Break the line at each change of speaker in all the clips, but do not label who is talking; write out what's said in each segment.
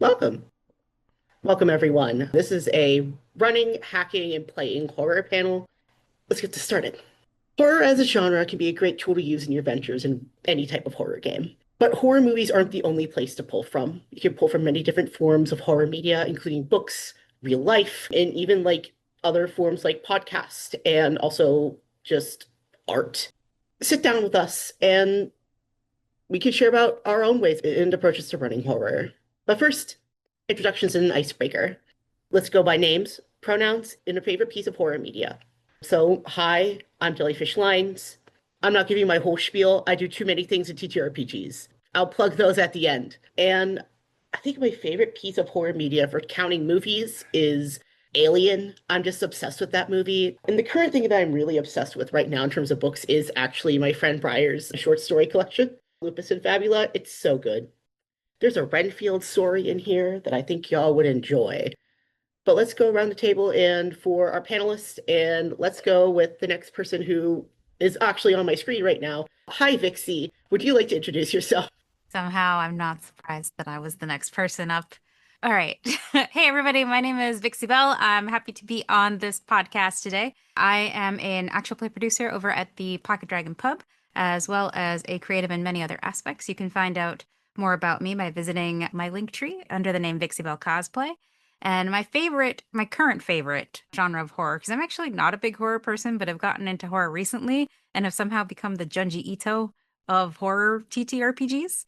Welcome. Welcome, everyone. This is a running, hacking, and playing horror panel. Let's get this started. Horror as a genre can be a great tool to use in your ventures in any type of horror game. But horror movies aren't the only place to pull from. You can pull from many different forms of horror media, including books, real life, and even like other forms like podcast and also just art. Sit down with us and we can share about our own ways and approaches to running horror. But first, introductions and an icebreaker. Let's go by names, pronouns, and a favorite piece of horror media. So, hi, I'm Jellyfishlines. I'm not giving my whole spiel. I do too many things in TTRPGs. I'll plug those at the end. And I think my favorite piece of horror media for counting movies is Alien. I'm just obsessed with that movie. And the current thing that I'm really obsessed with right now in terms of books is actually my friend Briar's short story collection, Lupus and Fabula. It's so good. There's a Renfield story in here that I think y'all would enjoy. But let's go around the table and for our panelists, and let's go with the next person who is actually on my screen right now. Hi, Vixie. Would you like to introduce yourself?
Somehow I'm not surprised that I was the next person up. All right. Hey, everybody. My name is Vixie Bell. I'm happy to be on this podcast today. I am an actual play producer over at the Pocket Dragon Pub, as well as a creative in many other aspects. You can find out more about me by visiting my link tree under the name Vixie Bell Cosplay. And my current favorite genre of horror, because I'm actually not a big horror person, but I've gotten into horror recently and have somehow become the Junji Ito of horror TTRPGs.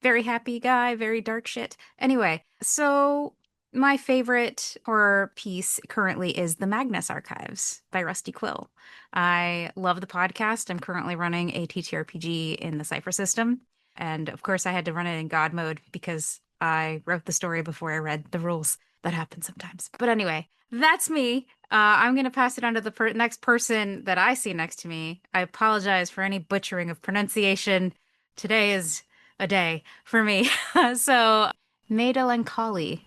Very happy guy, very dark shit. Anyway, so my favorite horror piece currently is The Magnus Archives by Rusty Quill. I love the podcast. I'm currently running a TTRPG in the Cypher system. And of course, I had to run it in God mode because I wrote the story before I read the rules. That happens sometimes. But anyway, that's me. I'm going to pass it on to the next person that I see next to me. I apologize for any butchering of pronunciation. Today is a day for me. So, Madeline Colley,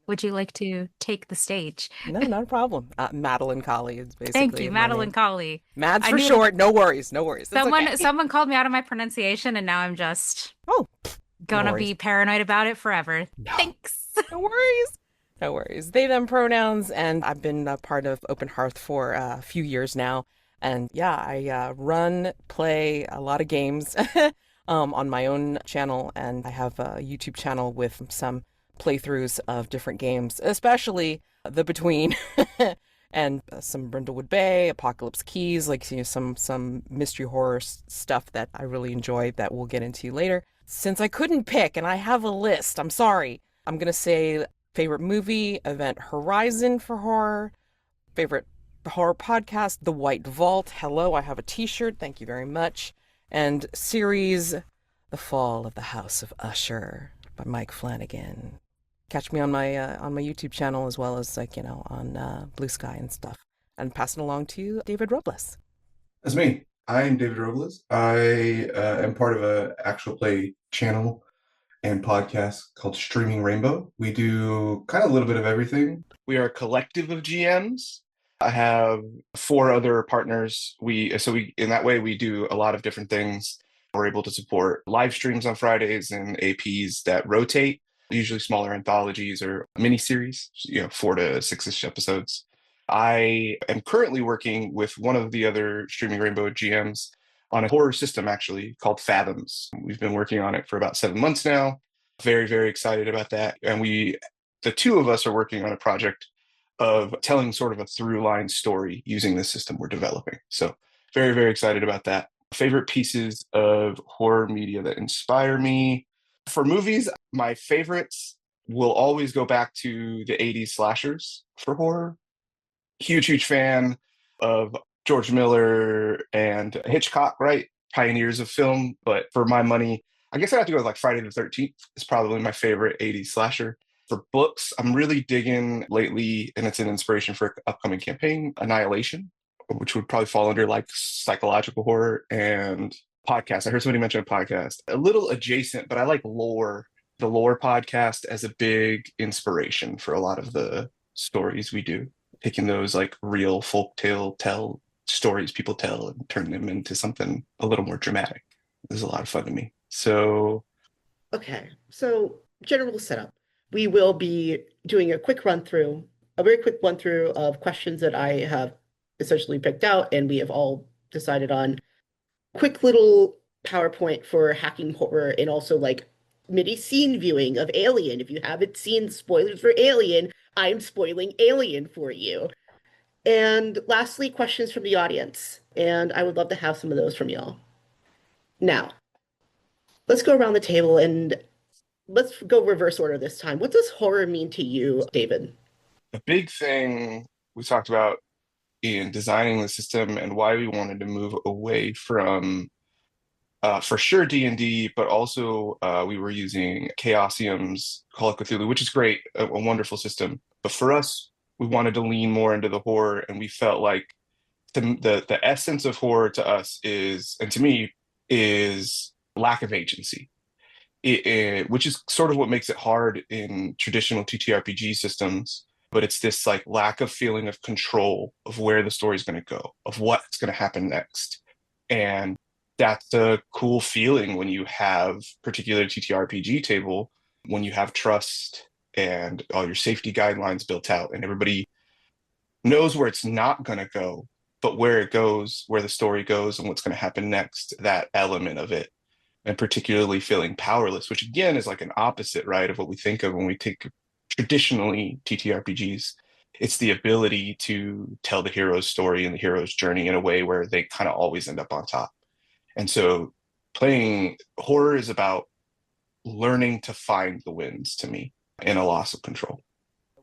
would you like to take the stage?
No, not a problem. Madeline Colley is
Thank you,
basically my
Madeline
name.
Colley.
Mads
I
for
needed
short. No worries. No worries. That's okay.
someone called me out on my pronunciation, and now I'm just
Oh, no
gonna
worries.
be paranoid about it forever.
No,
Thanks.
no worries. No worries. They, them pronouns, and I've been a part of Open Hearth for a few years now. And yeah, I run, play a lot of games on my own channel, and I have a YouTube channel with some playthroughs of different games, especially the Between and some Brindlewood Bay, Apocalypse Keys, like some mystery horror stuff that I really enjoy that we'll get into later. Since I couldn't pick and I have a list, I'm sorry. I'm gonna say favorite movie, Event Horizon for horror, favorite horror podcast, The White Vault. Hello, I have a t-shirt. Thank you very much. And series, The Fall of the House of Usher by Mike Flanagan. Catch me on my YouTube channel as well as on Blue Sky and stuff. And pass it along to David Robles.
That's me. I'm David Robles. I am part of a actual play channel and podcast called Streaming Rainbow. We do kind of a little bit of everything. We are a collective of GMs. I have four other partners. We in that way we do a lot of different things. We're able to support live streams on Fridays and APs that rotate, usually smaller anthologies or miniseries, 4 to 6-ish episodes. I am currently working with one of the other Streaming Rainbow GMs on a horror system actually called Fathoms. We've been working on it for about 7 months now. Very, very excited about that. And the two of us are working on a project of telling sort of a through line story using the system we're developing. So very, very excited about that. Favorite pieces of horror media that inspire me. For movies, my favorites will always go back to the 80s slashers for horror. Huge fan of George Miller and Hitchcock, right? Pioneers of film. But for my money, I guess I have to go with like Friday the 13th. It's probably my favorite 80s slasher. For books, I'm really digging lately, and it's an inspiration for an upcoming campaign, Annihilation, which would probably fall under like psychological horror, and podcast. I heard somebody mention a podcast. A little adjacent, but I like lore, the lore podcast as a big inspiration for a lot of the stories we do. Taking those like real folktale tell stories people tell and turn them into something a little more dramatic. This is a lot of fun to me. So
Okay, so general setup. we will be doing a very quick run through of questions that I have essentially picked out, and we have all decided on quick little PowerPoint for hacking horror and also like mini scene viewing of Alien. If you haven't seen spoilers for Alien, I'm spoiling Alien for you. And lastly, questions from the audience. And I would love to have some of those from y'all. Now, let's go around the table and let's go reverse order this time. What does horror mean to you, David?
A big thing we talked about in designing the system and why we wanted to move away from for sure D&D, but also we were using Chaosium's Call of Cthulhu, which is great, a wonderful system. But for us, we wanted to lean more into the horror, and we felt like the essence of horror to us is, and to me, is lack of agency, which is sort of what makes it hard in traditional TTRPG systems. But it's this like lack of feeling of control of where the story's going to go, of what's going to happen next. And that's a cool feeling when you have particular TTRPG table, when you have trust and all your safety guidelines built out and everybody knows where it's not going to go, but where it goes, where the story goes and what's going to happen next, that element of it. And particularly feeling powerless, which again is like an opposite, right, of what we think of when we think traditionally TTRPGs. It's the ability to tell the hero's story and the hero's journey in a way where they kind of always end up on top. And so playing horror is about learning to find the wins to me in a loss of control.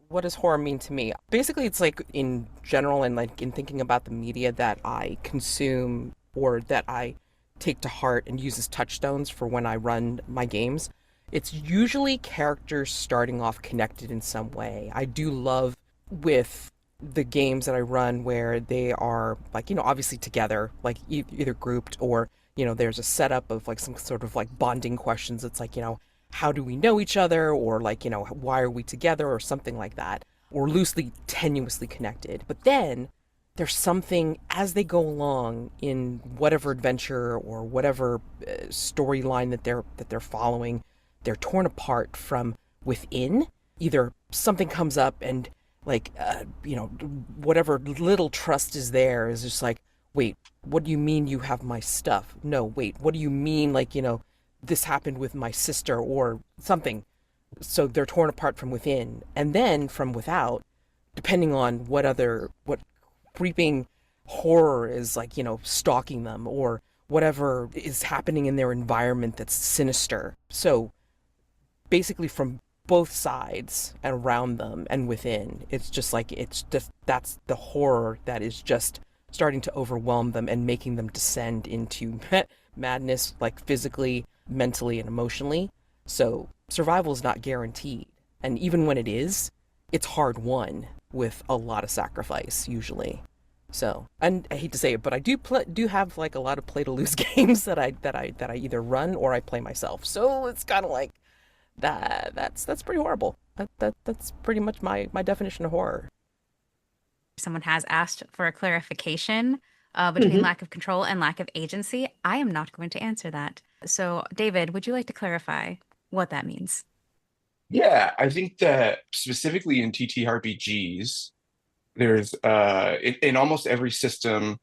What does horror mean to me? Basically, it's like in general and like in thinking about the media that I consume or that I take to heart and use as touchstones for when I run my games. It's usually characters starting off connected in some way. I do love with the games that I run where they are like, you know, obviously together, like either grouped or, you know, there's a setup of like some sort of like bonding questions. It's like, you know, how do we know each other? Or like, you know, why are we together or something like that, or loosely, tenuously connected. But then there's something as they go along in whatever adventure or whatever storyline that they're following, they're torn apart from within. Either something comes up and like, you know, whatever little trust is there is just like, wait, what do you mean you have my stuff? No, wait, what do you mean? Like, you know, this happened with my sister or something. So they're torn apart from within. And then from without, depending on what creeping horror is like, you know, stalking them or whatever is happening in their environment that's sinister. So basically from both sides and around them and within, it's just like, it's just, that's the horror that is just starting to overwhelm them and making them descend into madness, like physically, mentally, and emotionally. So survival is not guaranteed. And even when it is, it's hard won with a lot of sacrifice usually. So, and I hate to say it, but I do have like a lot of play to lose games that I either run or I play myself. So it's kind of like that's pretty horrible. That's pretty much my definition of horror.
Someone has asked for a clarification between lack of control and lack of agency. I am not going to answer that. So, David, would you like to clarify what that means?
Yeah, I think that specifically in TTRPGs, there's in almost every system,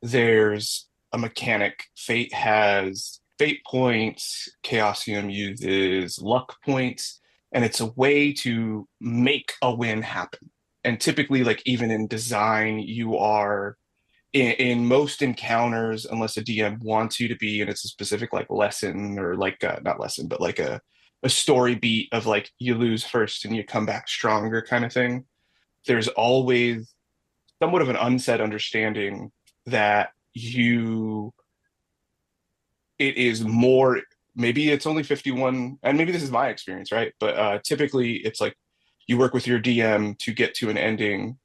there's a mechanic. Fate has fate points, Chaosium uses luck points, and it's a way to make a win happen. And typically, like even in design, you are in most encounters, unless a DM wants you to be, and it's a specific like lesson or like not lesson, but like a story beat of like you lose first and you come back stronger kind of thing. There's always somewhat of an unsaid understanding that it is more, maybe it's only 51, and maybe this is my experience, right? But typically it's like you work with your DM to get to an ending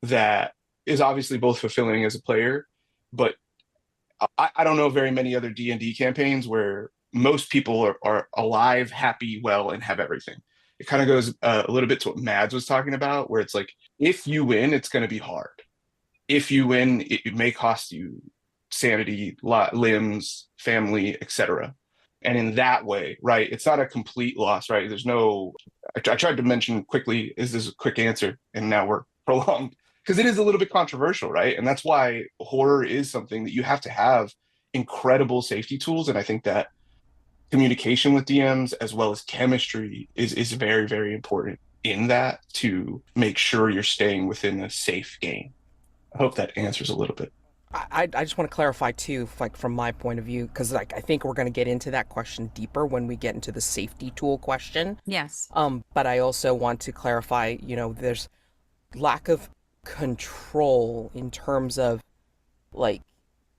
that is obviously both fulfilling as a player, but I don't know very many other D&D campaigns where most people are alive, happy, well, and have everything. It kind of goes a little bit to what Mads was talking about, where it's like, if you win, it's going to be hard. If you win, it may cost you sanity, limbs, family, etc. And in that way, right, it's not a complete loss, right? There's no, I tried to mention quickly, is this a quick answer? And now we're prolonged because it is a little bit controversial, right? And that's why horror is something that you have to have incredible safety tools. And I think that communication with DMs as well as chemistry is very, very important in that to make sure you're staying within a safe game. I hope that answers a little bit.
I just want to clarify too, like from my point of view, because like I think we're going to get into that question deeper when we get into the safety tool question.
Yes.
But I also want to clarify, there's lack of control in terms of like,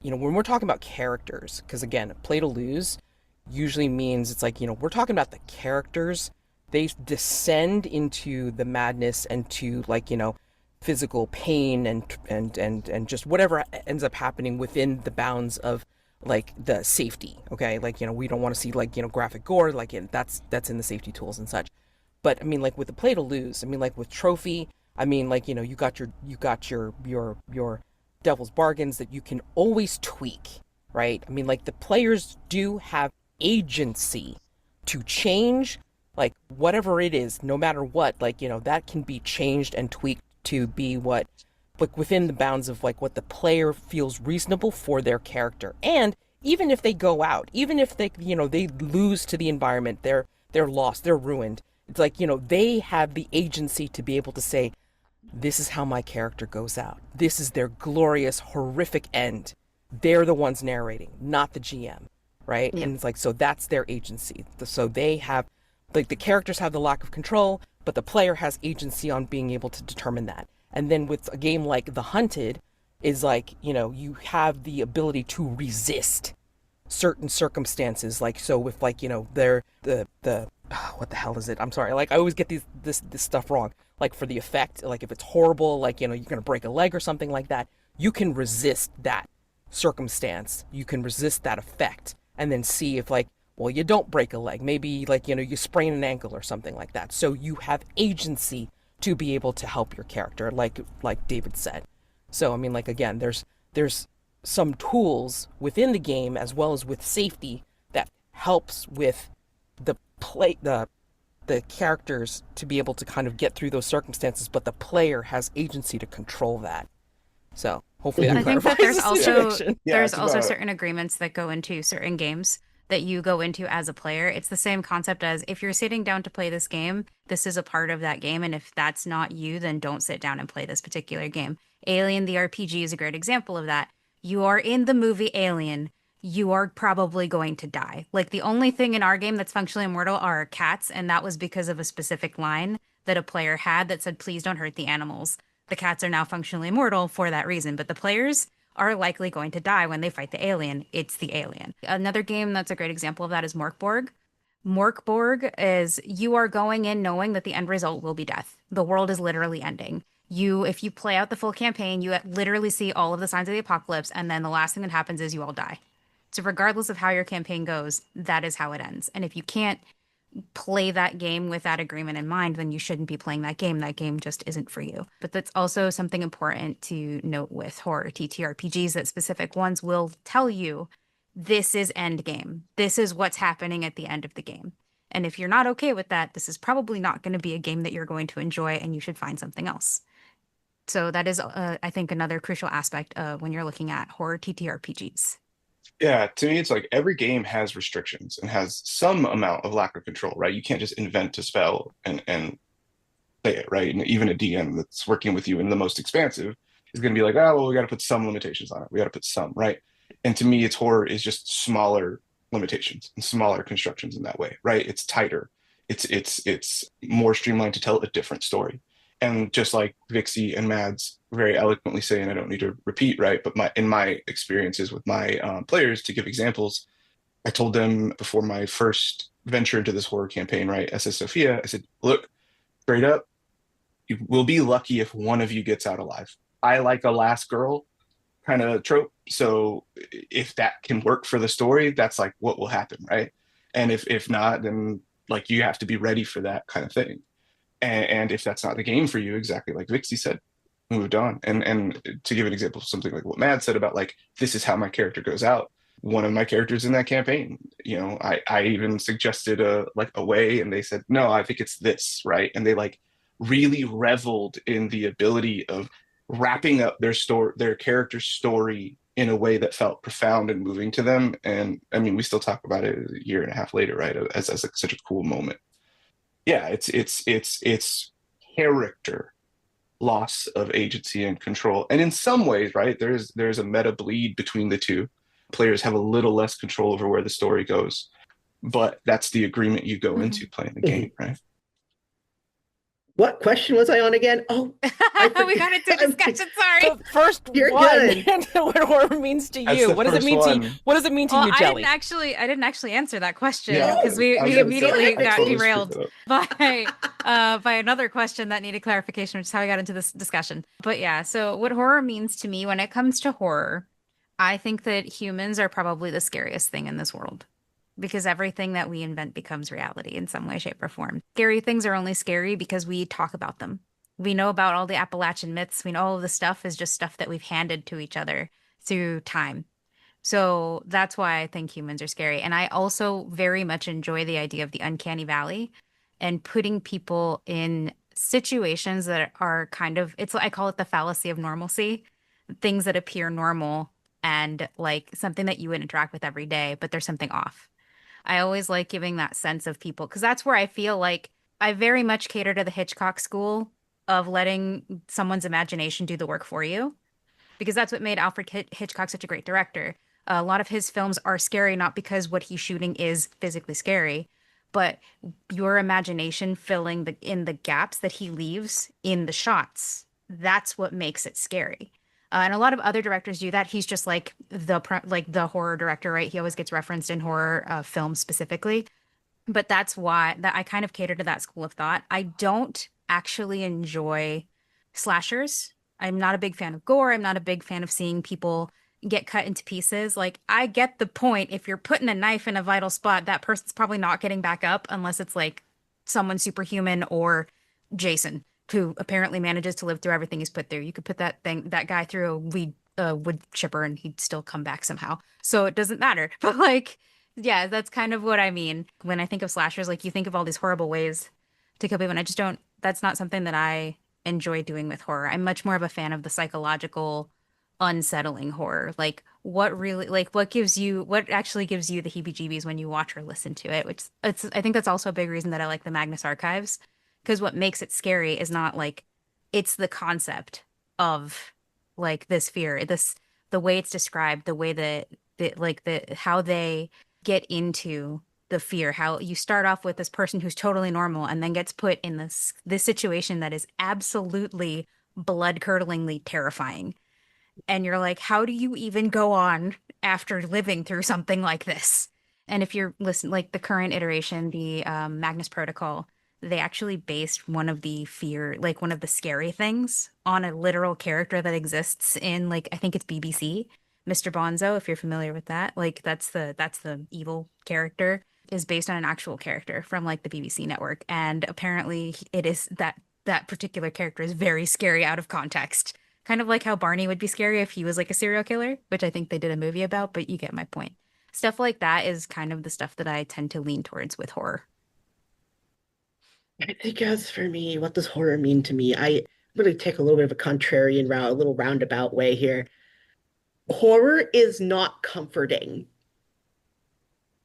when we're talking about characters, because again, play to lose usually means it's like, we're talking about the characters. They descend into the madness and to like, physical pain and just whatever ends up happening within the bounds of like the safety. Okay, like we don't want to see like graphic gore, like that's in the safety tools and such. But I mean, like with the play to lose, I mean, like with trophy, I mean, like you got your devil's bargains that you can always tweak, right? I mean, like the players do have agency to change like whatever it is, no matter what, like that can be changed and tweaked to be what, like within the bounds of like what the player feels reasonable for their character. And even if they go out, even if they they lose to the environment, they're lost, they're ruined, it's like they have the agency to be able to say, this is how my character goes out, this is their glorious horrific end. They're the ones narrating, not the GM, right? Yeah. And it's like, so that's their agency. So they have like the characters have the lack of control, but the player has agency on being able to determine that. And then with a game like The Hunted is like, you have the ability to resist certain circumstances. Like, so with like, they're what the hell is it? I'm sorry. Like I always get this stuff wrong. Like for the effect, like if it's horrible, like, you're going to break a leg or something like that, you can resist that circumstance. You can resist that effect and then see if like, well, you don't break a leg. Maybe like, you sprain an ankle or something like that. So you have agency to be able to help your character, like David said. So, I mean, like, again, there's some tools within the game as well as with safety that helps with the characters to be able to kind of get through those circumstances, but the player has agency to control that. So hopefully that clarifies.
I think that there's
the
also certain agreements that go into certain games that you go into as a player. It's the same concept as if you're sitting down to play this game, this is a part of that game. And if that's not you, then don't sit down and play this particular game. Alien, the RPG, is a great example of that. You are in the movie Alien. You are probably going to die. Like the only thing in our game that's functionally immortal are cats. And that was because of a specific line that a player had that said, please don't hurt the animals. The cats are now functionally immortal for that reason. But the players are likely going to die when they fight the alien. It's the alien. Another game that's a great example of that is Morkborg. Morkborg is you are going in knowing that the end result will be death. The world is literally ending. If you play out the full campaign, you literally see all of the signs of the apocalypse, and then the last thing that happens is you all die. So regardless of how your campaign goes, that is how it ends. And if you can't play that game with that agreement in mind, then you shouldn't be playing that game. That game just isn't for you. But that's also something important to note with horror TTRPGs, that specific ones will tell you this is end game. This is what's happening at the end of the game. And if you're not okay with that, this is probably not going to be a game that you're going to enjoy, and you should find something else. So that is, I think, another crucial aspect when you're looking at horror TTRPGs.
Yeah, to me, it's like every game has restrictions and has some amount of lack of control, right? You can't just invent a spell and play it, right? And even a DM that's working with you in the most expansive is going to be like, oh, well, we got to put some limitations on it. We got to put some, right? And to me, it's horror is just smaller limitations and smaller constructions in that way, right? It's tighter. It's more streamlined to tell a different story. And just like Vixie and Mads very eloquently say, and I don't need to repeat, right? But in my experiences with my players, to give examples, I told them before my first venture into this horror campaign, right, SS Sophia, I said, look, straight up, you will be lucky if one of you gets out alive. I like a last girl kind of trope. So if that can work for the story, that's like what will happen, right? And if not, then like you have to be ready for that kind of thing. And if that's not the game for you, exactly like Vixie said, moved on. And to give an example of something like what Mad said about like, this is how my character goes out. one of my characters in that campaign. You know, I even suggested a way, and they said, no, I think it's this, right? And they like really reveled in the ability of wrapping up their character's story in a way that felt profound and moving to them. And I mean, we still talk about it a year and a half later, right? As like such a cool moment. Yeah, it's character loss of agency and control. And in some ways, right, there's a meta bleed between the two. Players have a little less control over where the story goes, but that's the agreement you go into playing the game, right?
What question was I on again? Oh, I
We got into discussion. Sorry.
The first
You're
one.
good.
What horror means to
That's
you.
the
What does it
first
mean to
one.
you? What does it mean to
Well,
you,
I
Jelly?
didn't actually answer that question
Yeah,
because
I
we
was gonna say,
immediately
I
got
totally
derailed
screwed that
by another question that needed clarification, which is how I got into this discussion. But yeah, so what horror means to me when it comes to horror, I think that humans are probably the scariest thing in this world because everything that we invent becomes reality in some way, shape, or form. Scary things are only scary because we talk about them. We know about all the Appalachian myths. We know all of the stuff is just stuff that we've handed to each other through time. So that's why I think humans are scary. And I also very much enjoy the idea of the uncanny valley and putting people in situations that are kind of, I call it the fallacy of normalcy, things that appear normal and like something that you would interact with every day, but there's something off. I always like giving that sense of people because that's where I feel like I very much cater to the Hitchcock school of letting someone's imagination do the work for you because that's what made Alfred Hitchcock such a great director. A lot of his films are scary not because what he's shooting is physically scary, but your imagination filling in the gaps that he leaves in the shots. That's what makes it scary. And a lot of other directors do that. He's just like the horror director, right? He always gets referenced in horror films specifically. But that's why that I kind of cater to that school of thought. I don't actually enjoy slashers. I'm not a big fan of gore. I'm not a big fan of seeing people get cut into pieces. Like, I get the point. If you're putting a knife in a vital spot, that person's probably not getting back up unless it's like someone superhuman or Jason, who apparently manages to live through everything he's put through. You could put that guy through a wood chipper and he'd still come back somehow. So it doesn't matter. But like, yeah, that's kind of what I mean when I think of slashers. Like, you think of all these horrible ways to kill people, and I just don't. That's not something that I enjoy doing with horror. I'm much more of a fan of the psychological, unsettling horror. Like, what actually gives you the heebie-jeebies when you watch or listen to it, I think that's also a big reason that I like the Magnus Archives, because what makes it scary is not like, it's the concept of like this fear, the way it's described, the way how they get into the fear, how you start off with this person who's totally normal and then gets put in this situation that is absolutely blood-curdlingly terrifying. And you're like, how do you even go on after living through something like this? And if you're listening, like the current iteration, the Magnus Protocol, they actually based one of one of the scary things on a literal character that exists in, like, I think it's BBC, Mr. Bonzo, if you're familiar with that. Like, that's the evil character, is based on an actual character from like the BBC network. And apparently it is that particular character is very scary out of context. Kind of like how Barney would be scary if he was like a serial killer, which I think they did a movie about, but you get my point. Stuff like that is kind of the stuff that I tend to lean towards with horror.
I think as for me, what does horror mean to me? I really take a little bit of a contrarian route, a little roundabout way here. Horror is not comforting.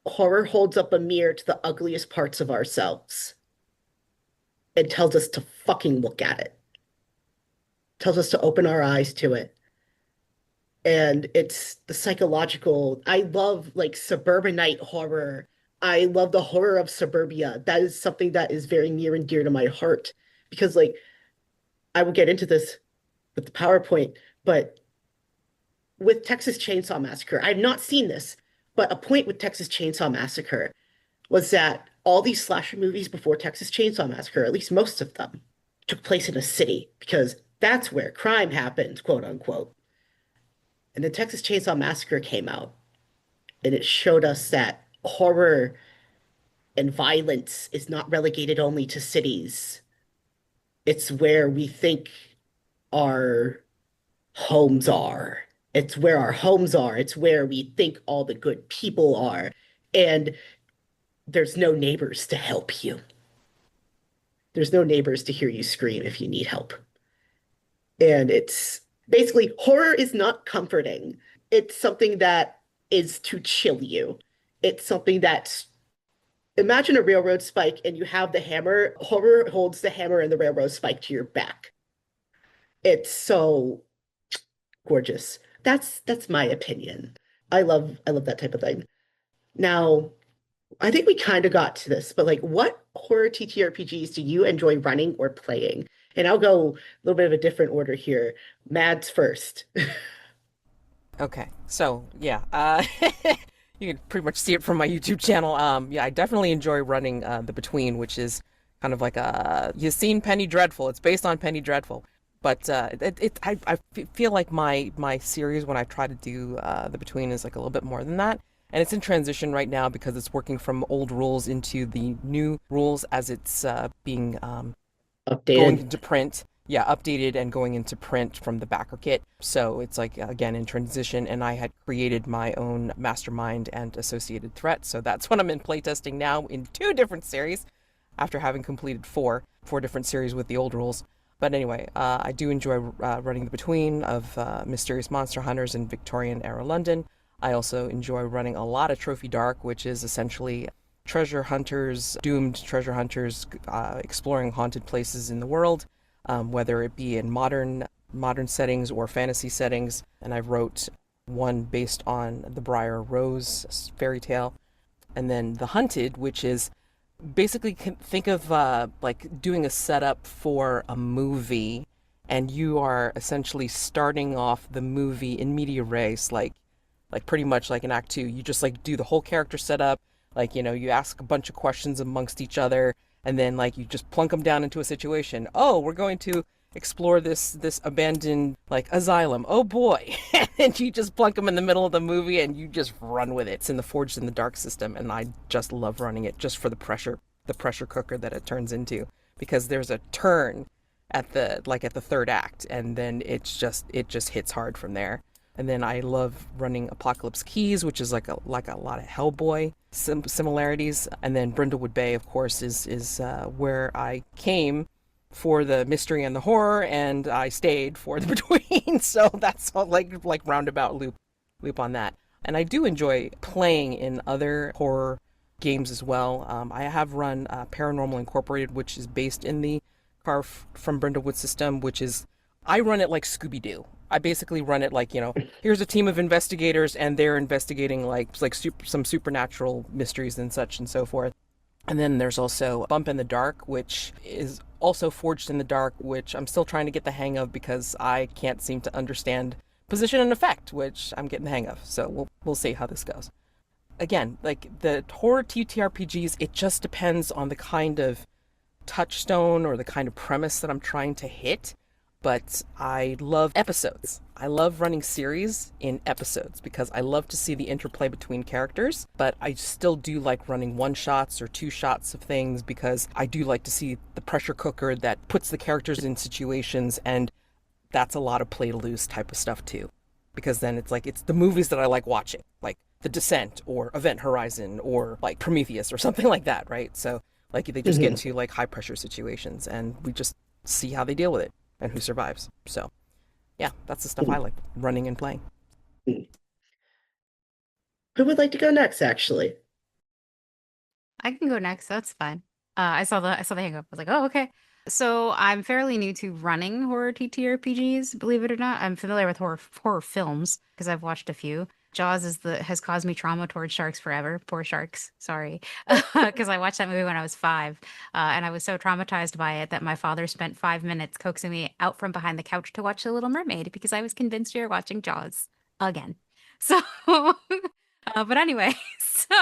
Horror holds up a mirror to the ugliest parts of ourselves. It tells us to fucking look at it. Tells us to open our eyes to it. And it's the psychological. I love like suburbanite horror. I love the horror of suburbia. That is something that is very near and dear to my heart because like I will get into this with the PowerPoint, but with Texas Chainsaw Massacre, I've not seen this, but a point with Texas Chainsaw Massacre was that all these slasher movies before Texas Chainsaw Massacre, at least most of them, took place in a city because that's where crime happens, quote unquote. And the Texas Chainsaw Massacre came out, and it showed us that horror and violence is not relegated only to cities. It's where we think our homes are. It's where our homes are. It's where we think all the good people are. And there's no neighbors to help you. There's no neighbors to hear you scream if you need help. And it's basically horror is not comforting. It's something that is to chill you. It's something that's imagine a railroad spike and you have the hammer. Horror holds the hammer and the railroad spike to your back. It's so gorgeous. That's my opinion. I love that type of thing. Now, I think we kind of got to this, but like what horror TTRPGs do you enjoy running or playing? And I'll go a little bit of a different order here. Mads first.
Okay, so yeah, you can pretty much see it from my YouTube channel. Yeah, I definitely enjoy running The Between, which is kind of like you've seen Penny Dreadful. It's based on Penny Dreadful, but I feel like my series when I try to do The Between is like a little bit more than that. And it's in transition right now because it's working from old rules into the new rules as it's being going
Updated.
into print. Yeah, updated and going into print from the backer kit. So it's like, again, in transition. And I had created my own mastermind and associated threat. So that's what I'm in playtesting now in 2 different series after having completed four different series with the old rules. But anyway, I do enjoy running The Between of Mysterious Monster Hunters in Victorian era London. I also enjoy running a lot of Trophy Dark, which is essentially treasure hunters, doomed treasure hunters, exploring haunted places in the world, whether it be in modern settings or fantasy settings. And I wrote one based on the Briar Rose fairy tale, and then The Hunted, which is basically think of like doing a setup for a movie, and you are essentially starting off the movie in media res, like pretty much like in Act 2. You just like do the whole character setup, like, you know, you ask a bunch of questions amongst each other, and then like you just plunk them down into a situation. Oh, we're going to explore this abandoned like asylum. Oh boy. And you just plunk them in the middle of the movie and you just run with it. It's in the Forged in the Dark system, and I just love running it just for the pressure cooker that it turns into, because there's a turn at the 3rd act, and then it just hits hard from there. And then I love running Apocalypse Keys, which is like a lot of Hellboy similarities. And then Brindlewood Bay, of course, is where I came for the mystery and the horror, and I stayed for The Between. So that's all like roundabout loop on that. And I do enjoy playing in other horror games as well. I have run Paranormal Incorporated, which is based in the Carve from Brindlewood system, which is, I run it like Scooby-Doo. I basically run it like, you know, here's a team of investigators and they're investigating some supernatural mysteries and such and so forth. And then there's also Bump in the Dark, which is also Forged in the Dark, which I'm still trying to get the hang of because I can't seem to understand position and effect, which I'm getting the hang of. So we'll see how this goes. Again, like the horror TTRPGs, it just depends on the kind of touchstone or the kind of premise that I'm trying to hit. But I love episodes. I love running series in episodes because I love to see the interplay between characters, but I still do like running 1-shots or 2-shots of things because I do like to see the pressure cooker that puts the characters in situations, and that's a lot of play to lose type of stuff too. Because then it's the movies that I like watching, like The Descent or Event Horizon or like Prometheus or something like that, right? So like they just get into like high pressure situations and we just see how they deal with it and who survives. So yeah, that's the stuff I like running and playing.
Who would like to go next, actually?
I can go next. That's fine. I saw the hang up. I was like, oh, okay. So I'm fairly new to running horror TTRPGs, believe it or not. I'm familiar with horror films because I've watched a few. Jaws has caused me trauma towards sharks forever. Poor sharks. Sorry. Because I watched that movie when I was 5. And I was so traumatized by it that my father spent 5 minutes coaxing me out from behind the couch to watch The Little Mermaid because I was convinced we were watching Jaws again. So, but anyway, so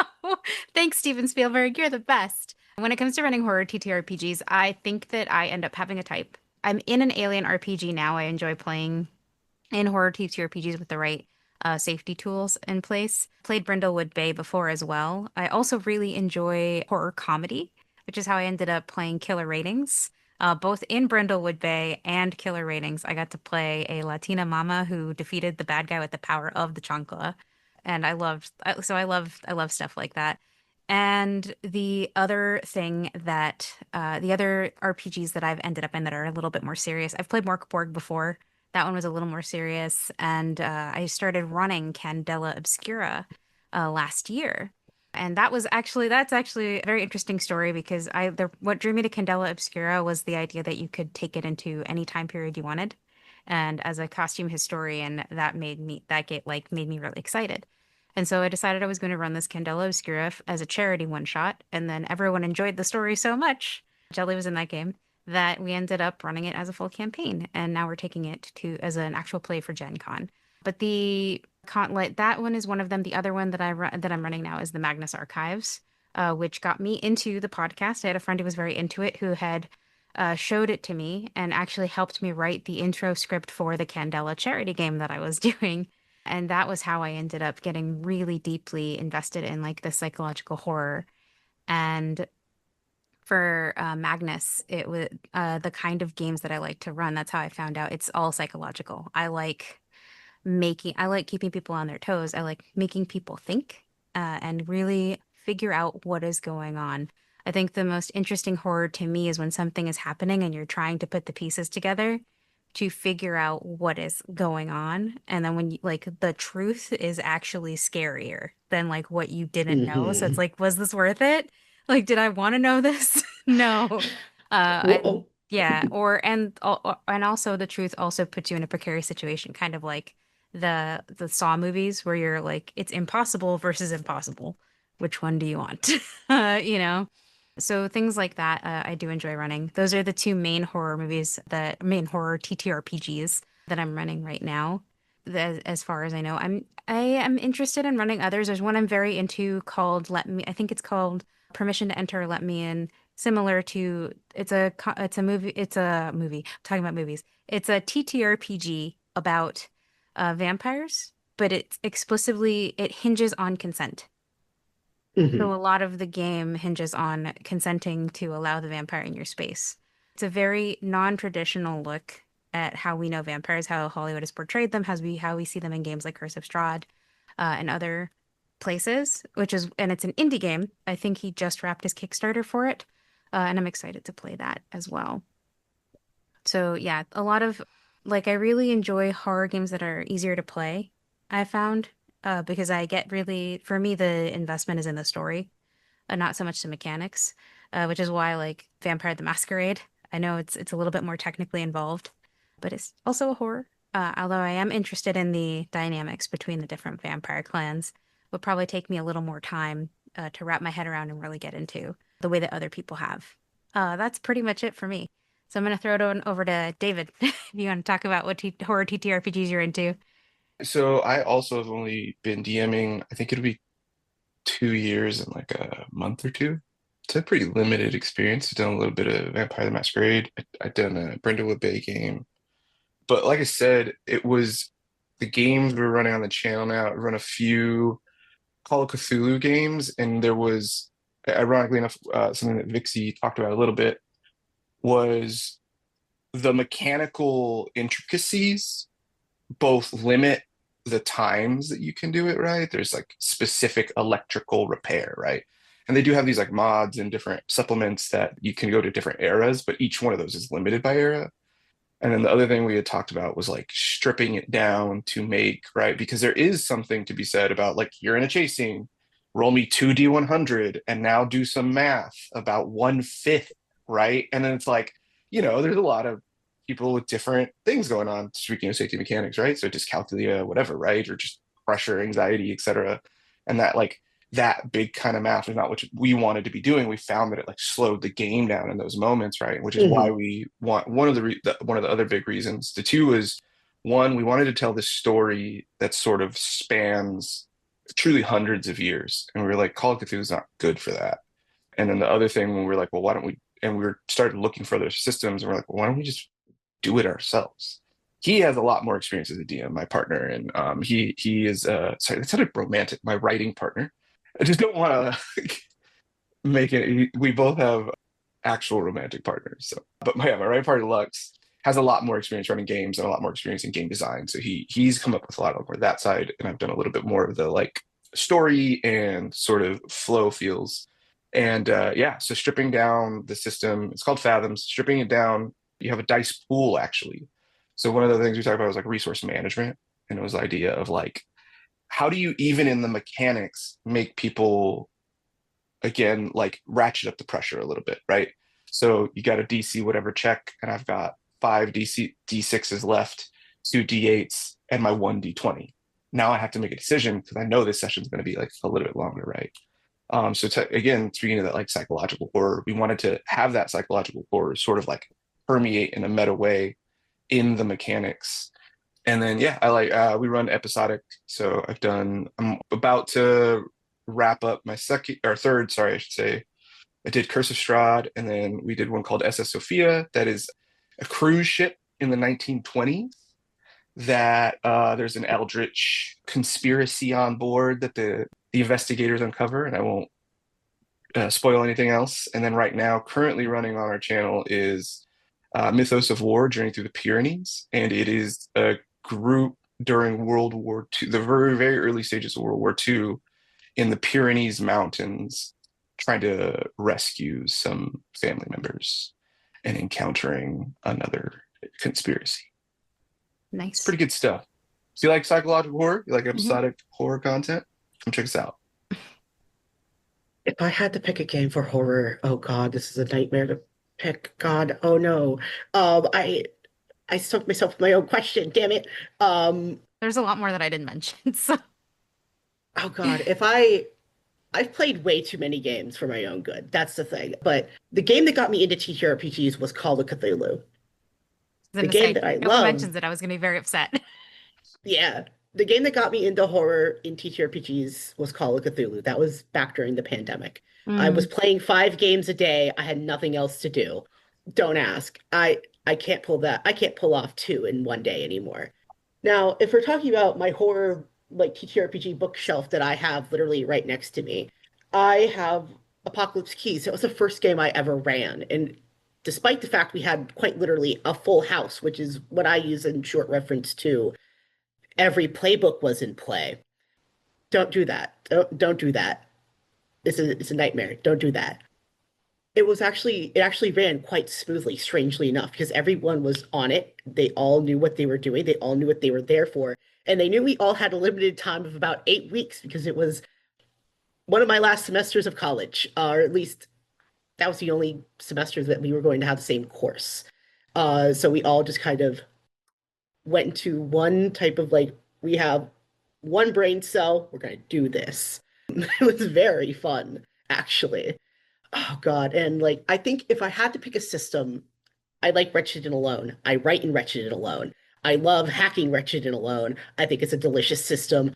thanks, Steven Spielberg. You're the best. When it comes to running horror TTRPGs, I think that I end up having a type. I'm in an alien RPG now. I enjoy playing in horror TTRPGs with the right safety tools in place. Played Brindlewood Bay before as well. I also really enjoy horror comedy, which is how I ended up playing Killer Ratings. both in Brindlewood Bay and Killer Ratings. I got to play a Latina mama who defeated the bad guy with the power of the chancla, and I love stuff like that. And the other thing that the other RPGs that I've ended up in that are a little bit more serious, I've played Morkborg before. That one was a little more serious, and I started running Candela Obscura last year. And that's actually a very interesting story because what drew me to Candela Obscura was the idea that you could take it into any time period you wanted. And as a costume historian, made me really excited. And so I decided I was going to run this Candela Obscura as a charity one shot, and then everyone enjoyed the story so much, Jelly was in that game, that we ended up running it as a full campaign, and now we're taking it to as an actual play for Gen Con. But that one is one of them. The other one that I'm running now is the Magnus Archives, which got me into the podcast. I had a friend who was very into it who had showed it to me and actually helped me write the intro script for the Candela charity game that I was doing. And that was how I ended up getting really deeply invested in like the psychological horror. And for Magnus, it was the kind of games that I like to run. That's how I found out it's all psychological. I like keeping people on their toes. I like making people think and really figure out what is going on. I think the most interesting horror to me is when something is happening and you're trying to put the pieces together to figure out what is going on. And then when like the truth is actually scarier than like what you didn't know. So it's
Hmm.
like, was this worth it? Like, did I want to know this? No. And
Well,
yeah, and also the truth also puts you in a precarious situation, kind of like the Saw movies where you're like, it's impossible versus impossible. Which one do you want? You know? So things like that, I do enjoy running. Those are the two main horror TTRPGs that I'm running right now. As far as I know, I am interested in running others. There's one I'm very into called I think it's called Permission to Enter, Let Me In. Similar to it's a movie. I'm talking about movies. It's a TTRPG about vampires, but it hinges on consent. So
mhm.
a lot of the game hinges on consenting to allow the vampire in your space. It's a very non-traditional look at how we know vampires, how Hollywood has portrayed them, how we see them in games like Curse of Strahd, and other places, and it's an indie game. I think he just wrapped his Kickstarter for it, and I'm excited to play that as well. So yeah, I really enjoy horror games that are easier to play, I found, because for me, the investment is in the story, not so much the mechanics, which is why I like Vampire the Masquerade. I know it's a little bit more technically involved, but it's also a horror. Although I am interested in the dynamics between the different vampire clans, would probably take me a little more time to wrap my head around and really get into the way that other people have. That's pretty much it for me. So I'm going to throw it on over to David if you want to talk about horror TTRPGs you're into.
So I also have only been DMing, I think it'll be 2 years and like a month or two. It's a pretty limited experience. I've done a little bit of Vampire the Masquerade. I've done a Brindlewood Bay game. But like I said, it was the games we're running on the channel now. I run a few Call of Cthulhu games, and there was, ironically enough, something that Vixie talked about a little bit was the mechanical intricacies both limit the times that you can do it, right? There's like specific electrical repair, right? And they do have these like mods and different supplements that you can go to different eras, but each one of those is limited by era. And then the other thing we had talked about was like stripping it down to make, right? Because there is something to be said about like you're in a chase scene, roll me 2D100 and now do some math about 1/5, right? And then it's like, there's a lot of people with different things going on, speaking of safety mechanics, right? So dyscalculia, whatever, right? Or just pressure, anxiety, etc. And that big kind of math is not what we wanted to be doing. We found that it like slowed the game down in those moments, right? Which is why
Mhm.
we want one of the other big reasons. The two is one, we wanted to tell this story that sort of spans truly hundreds of years, and we were like, Call of Cthulhu is not good for that. And then the other thing, when we were like, well, why don't we? And we started looking for other systems, and we're like, well, why don't we just do it ourselves? He has a lot more experience as a DM, my partner, and he is sorry, that sounded romantic. My writing partner. I just don't want to make it. We both have actual romantic partners. So, but my writing partner Lux has a lot more experience running games and a lot more experience in game design. So he's come up with a lot of more that side, and I've done a little bit more of the like story and sort of flow feels. And yeah, so stripping down the system, it's called Fathoms. Stripping it down, you have a dice pool actually. So one of the things we talked about was like resource management, and it was the idea of like, how do you even in the mechanics make people again like ratchet up the pressure a little bit, right? So you got a DC whatever check, and I've got 5 D6s left, 2 D8s, and my 1 D20. Now I have to make a decision because I know this session's going to be like a little bit longer, right? So again, speaking of that like psychological horror, we wanted to have that psychological horror sort of like permeate in a meta way in the mechanics. And then yeah, I like we run episodic. So I'm about to wrap up my third, sorry, I should say. I did Curse of Strahd, and then we did one called SS Sophia that is a cruise ship in the 1920s that there's an eldritch conspiracy on board that the investigators uncover, and I won't spoil anything else. And then right now, currently running on our channel is Mythos of War Journey through the Pyrenees, and it is a group during World War II, the very, very early stages of World War II in the Pyrenees Mountains, trying to rescue some family members and encountering another conspiracy.
Nice.
Pretty good stuff. So you like psychological horror? You like episodic horror content? Come check us out.
If I had to pick a game for horror, oh God, this is a nightmare to pick. God, oh no. I stuck myself with my own question, damn it.
There's a lot more that I didn't mention. So
Oh God, I've played way too many games for my own good. That's the thing. But the game that got me into TTRPGs was Call of Cthulhu. The game that I
no one mentions it, I was gonna be very upset.
Yeah. The game that got me into horror in TTRPGs was Call of Cthulhu. That was back during the pandemic. I was playing 5 games a day. I had nothing else to do. Don't ask. I can't pull that. I can't pull off 2 in one day anymore. Now, if we're talking about my horror like TTRPG bookshelf that I have literally right next to me, I have Apocalypse Keys. It was the first game I ever ran. And despite the fact we had quite literally a full house, which is what I use in short reference to, every playbook was in play. Don't do that. Don't do that. It's a nightmare. Don't do that. It actually ran quite smoothly, strangely enough, because everyone was on it. They all knew what they were doing. They all knew what they were there for. And they knew we all had a limited time of about 8 weeks because it was one of my last semesters of college, or at least that was the only semester that we were going to have the same course. So we all just kind of went into one type of like, we have one brain cell, we're going to do this. It was very fun, actually. Oh God. And like, I think if I had to pick a system, I like Wretched and Alone. I write in Wretched and Alone. I love hacking Wretched and Alone. I think it's a delicious system.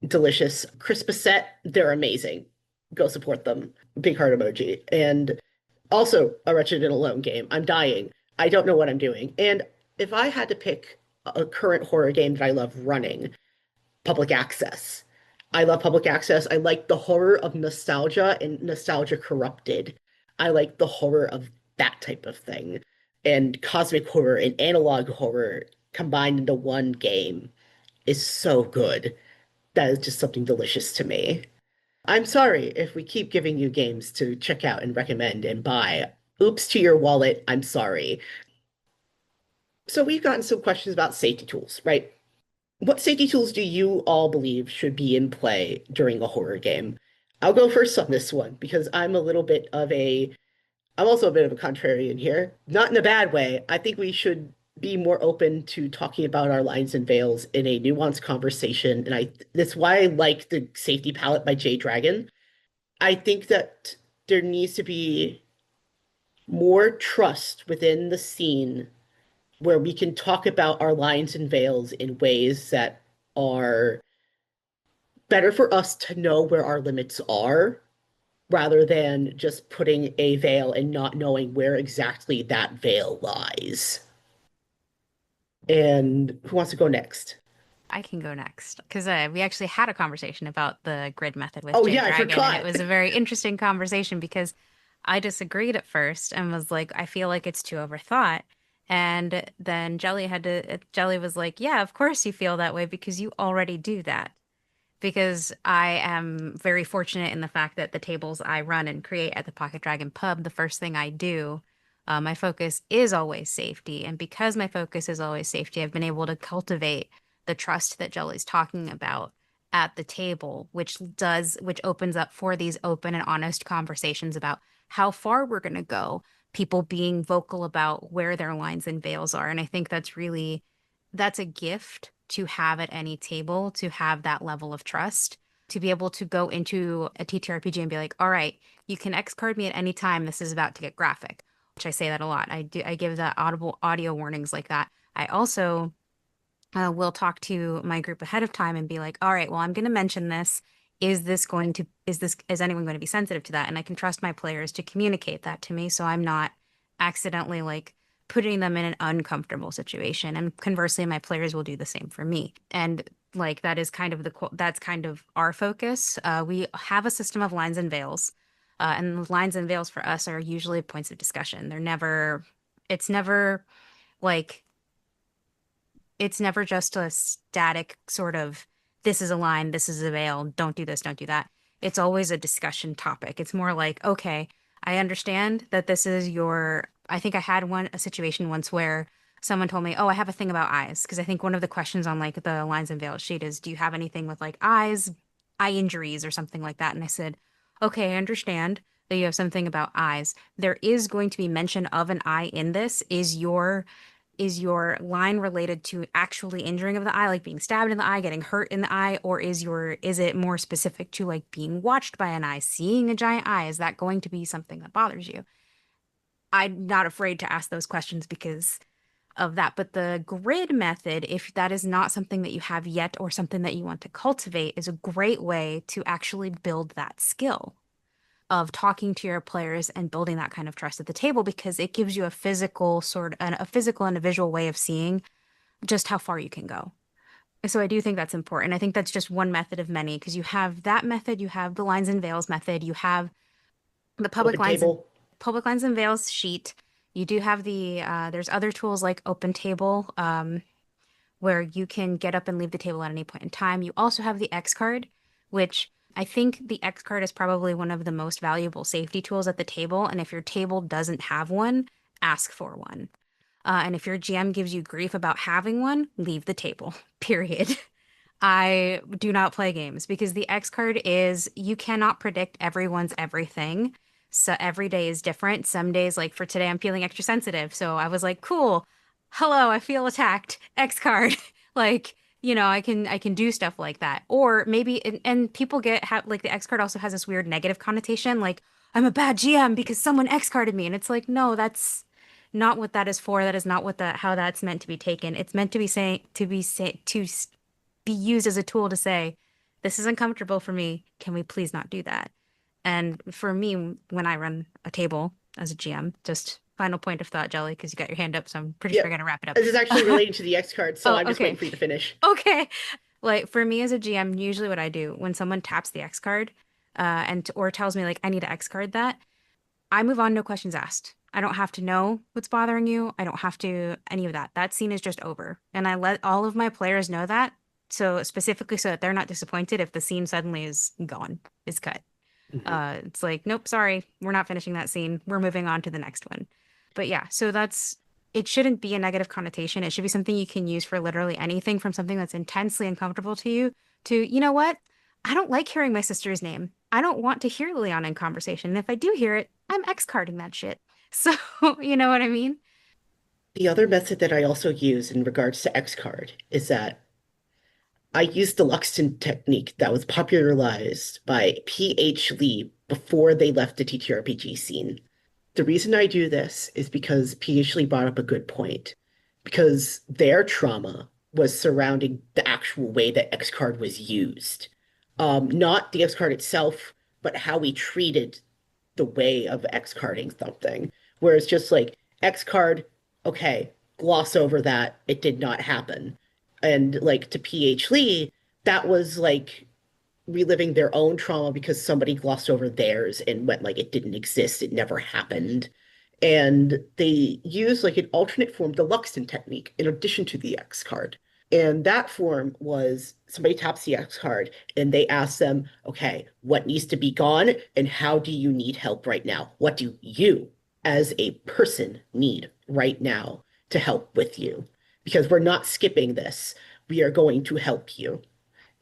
Delicious. Crispus set, they're amazing. Go support them. Big heart emoji. And also a Wretched and Alone game. I'm dying. I don't know what I'm doing. And if I had to pick a current horror game that I love running, Public Access. I love Public Access. I like the horror of nostalgia and nostalgia corrupted. I like the horror of that type of thing. And cosmic horror and analog horror combined into one game is so good. That is just something delicious to me. I'm sorry if we keep giving you games to check out and recommend and buy. Oops to your wallet. I'm sorry. So we've gotten some questions about safety tools, right? What safety tools do you all believe should be in play during a horror game? I'll go first on this one because I'm also a bit of a contrarian here. Not in a bad way. I think we should be more open to talking about our lines and veils in a nuanced conversation. And that's why I like the Safety Palette by Jay Dragon. I think that there needs to be more trust within the scene where we can talk about our lines and veils in ways that are better for us to know where our limits are rather than just putting a veil and not knowing where exactly that veil lies. And who wants to go next?
I can go next because we actually had a conversation about the grid method with
Oh
Jay
yeah,
Dragon,
I forgot.
and it was a very interesting conversation because I disagreed at first and was like, I feel like it's too overthought. And then Jelly was like, yeah, of course you feel that way because you already do that. Because I am very fortunate in the fact that the tables I run and create at the Pocket Dragon Pub, the first thing I do, my focus is always safety. And because my focus is always safety, I've been able to cultivate the trust that Jelly's talking about at the table, which opens up for these open and honest conversations about how far we're going to go, people being vocal about where their lines and veils are. And I think that's a gift to have at any table, to have that level of trust, to be able to go into a TTRPG and be like, all right, you can X card me at any time. This is about to get graphic, which I say that a lot. I give the audible audio warnings like that. I also will talk to my group ahead of time and be like, all right, well, I'm going to mention this. Is anyone going to be sensitive to that? And I can trust my players to communicate that to me so I'm not accidentally like putting them in an uncomfortable situation. And conversely, my players will do the same for me. And like that's kind of our focus. We have a system of lines and veils. And the lines and veils for us are usually points of discussion. It's never like it's never just a static sort of, this is a line, this is a veil, don't do this, don't do that. It's always a discussion topic. It's more like, okay, I understand that this is I think I had a situation once where someone told me, oh, I have a thing about eyes. Because I think one of the questions on like the lines and veils sheet is, do you have anything with like eyes, eye injuries or something like that? And I said, okay, I understand that you have something about eyes. There is going to be mention of an eye in this. Is your line related to actually injuring of the eye, like being stabbed in the eye, getting hurt in the eye, or is it more specific to like being watched by an eye, seeing a giant eye? Is that going to be something that bothers you? I'm not afraid to ask those questions because of that. But the grid method, if that is not something that you have yet or something that you want to cultivate, is a great way to actually build that skill of talking to your players and building that kind of trust at the table because it gives you a physical and a visual way of seeing just how far you can go. So I do think that's important. I think that's just one method of many because you have that method, you have the lines and veils method, you have the
Open table.
public lines and veils sheet. You do have there's other tools like Open Table, where you can get up and leave the table at any point in time. You also have the X card, which I think the X card is probably one of the most valuable safety tools at the table. And if your table doesn't have one, ask for one. And if your GM gives you grief about having one, leave the table, period. I do not play games because the X card is, you cannot predict everyone's everything. So every day is different. Some days, like for today, I'm feeling extra sensitive. So I was like, cool. Hello, I feel attacked. X card. Like, I can do stuff like that. Or maybe, and people like the X card also has this weird negative connotation. Like, I'm a bad GM because someone X carded me. And it's like, no, that's not what that is for. That is not how that's meant to be taken. It's meant to be be used as a tool to say, this is uncomfortable for me. Can we please not do that? And for me, when I run a table as a GM, just final point of thought, Jelly, because you got your hand up, so I'm pretty sure I got to wrap it up.
This is actually relating to the X card, so
Oh,
I'm just
okay.
waiting for you to finish.
Okay. Like for me as a GM, usually what I do when someone taps the X card, or tells me like I need to X card that, I move on, no questions asked. I don't have to know what's bothering you. I don't have to any of that. That scene is just over. And I let all of my players know that. So specifically so that they're not disappointed if the scene suddenly is gone, is cut. It's like, nope, sorry, we're not finishing that scene. We're moving on to the next one. But yeah, so it shouldn't be a negative connotation. It should be something you can use for literally anything from something that's intensely uncomfortable to you to, you know what? I don't like hearing my sister's name. I don't want to hear Leon in conversation. And if I do hear it, I'm X-carding that shit. So, you know what I mean?
The other method that I also use in regards to X card is that I use the Luxton technique that was popularized by P.H. Lee before they left the TTRPG scene. The reason I do this is because P.H. Lee brought up a good point, because their trauma was surrounding the actual way that X card was used. Not the X card itself, but how we treated the way of X carding something. Whereas just like X card, okay, gloss over that, it did not happen. And like to PH Lee, that was like reliving their own trauma because somebody glossed over theirs and went like it didn't exist, it never happened. And they use like an alternate form, the Luxton technique, in addition to the X card. And that form was somebody taps the X card and they ask them, okay, what needs to be gone and how do you need help right now? What do you as a person need right now to help with you? Because we're not skipping this. We are going to help you.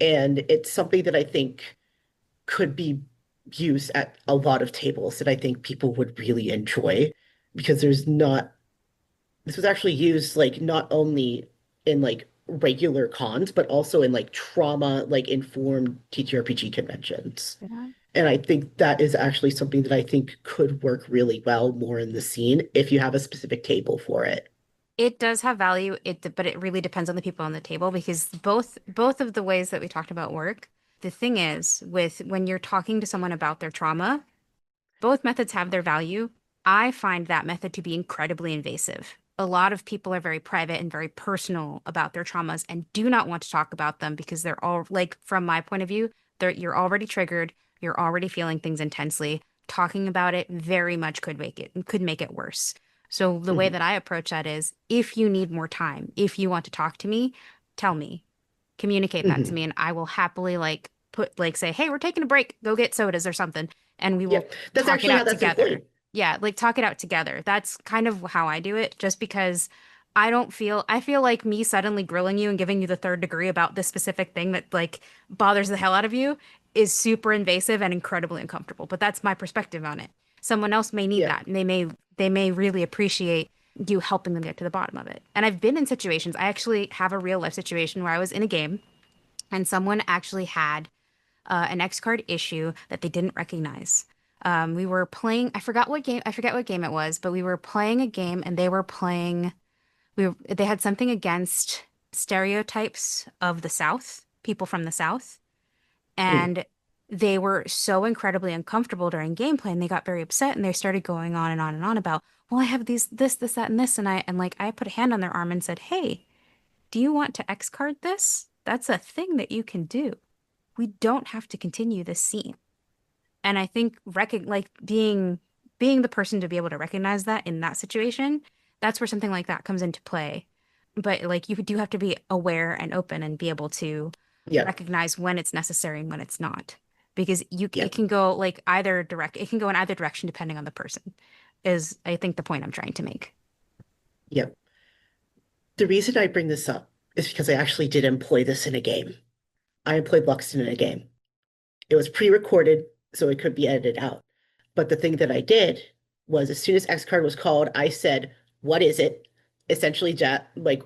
And it's something that I think could be used at a lot of tables that I think people would really enjoy because there's not, this was actually used like not only in like regular cons, but also in like trauma, like informed TTRPG conventions.
Yeah.
And I think that is actually something that I think could work really well more in the scene if you have a specific table for it.
It does have value, but it really depends on the people on the table because both of the ways that we talked about work. The thing is, with when you're talking to someone about their trauma, both methods have their value. I find that method to be incredibly invasive. A lot of people are very private and very personal about their traumas and do not want to talk about them because they're all like, from my point of view, you're already triggered, you're already feeling things intensely. Talking about it very much could make it worse. So the way that I approach that is if you need more time, if you want to talk to me, tell me, communicate that to me, and I will happily say, hey, we're taking a break, go get sodas or something, and we will
that's
talk
actually
it
how
out
that's
together.
important.
Yeah, like talk it out together. That's kind of how I do it, just because I feel like me suddenly grilling you and giving you the third degree about this specific thing that like bothers the hell out of you is super invasive and incredibly uncomfortable. But that's my perspective on it. Someone else may need that, and they may really appreciate you helping them get to the bottom of it. And I've been in situations, I actually have a real life situation where I was in a game and someone actually had an X card issue that they didn't recognize. We were playing, I forget what game it was, but we were playing a game and they had something against stereotypes of the South, people from the South. And they were so incredibly uncomfortable during gameplay and they got very upset and they started going on and on and on about, well, I have this, that, and this. And I put a hand on their arm and said, hey, do you want to X card this? That's a thing that you can do. We don't have to continue this scene. And I think being the person to be able to recognize that in that situation, that's where something like that comes into play. But like you do have to be aware and open and be able to recognize when it's necessary and when it's not. Because it can go like it can go in either direction depending on the person, is I think the point I'm trying to make.
Yep. The reason I bring this up is because I actually did employ this in a game. I employed Luxton in a game. It was pre-recorded, so it could be edited out. But the thing that I did was as soon as X card was called, I said, what is it? Essentially just like,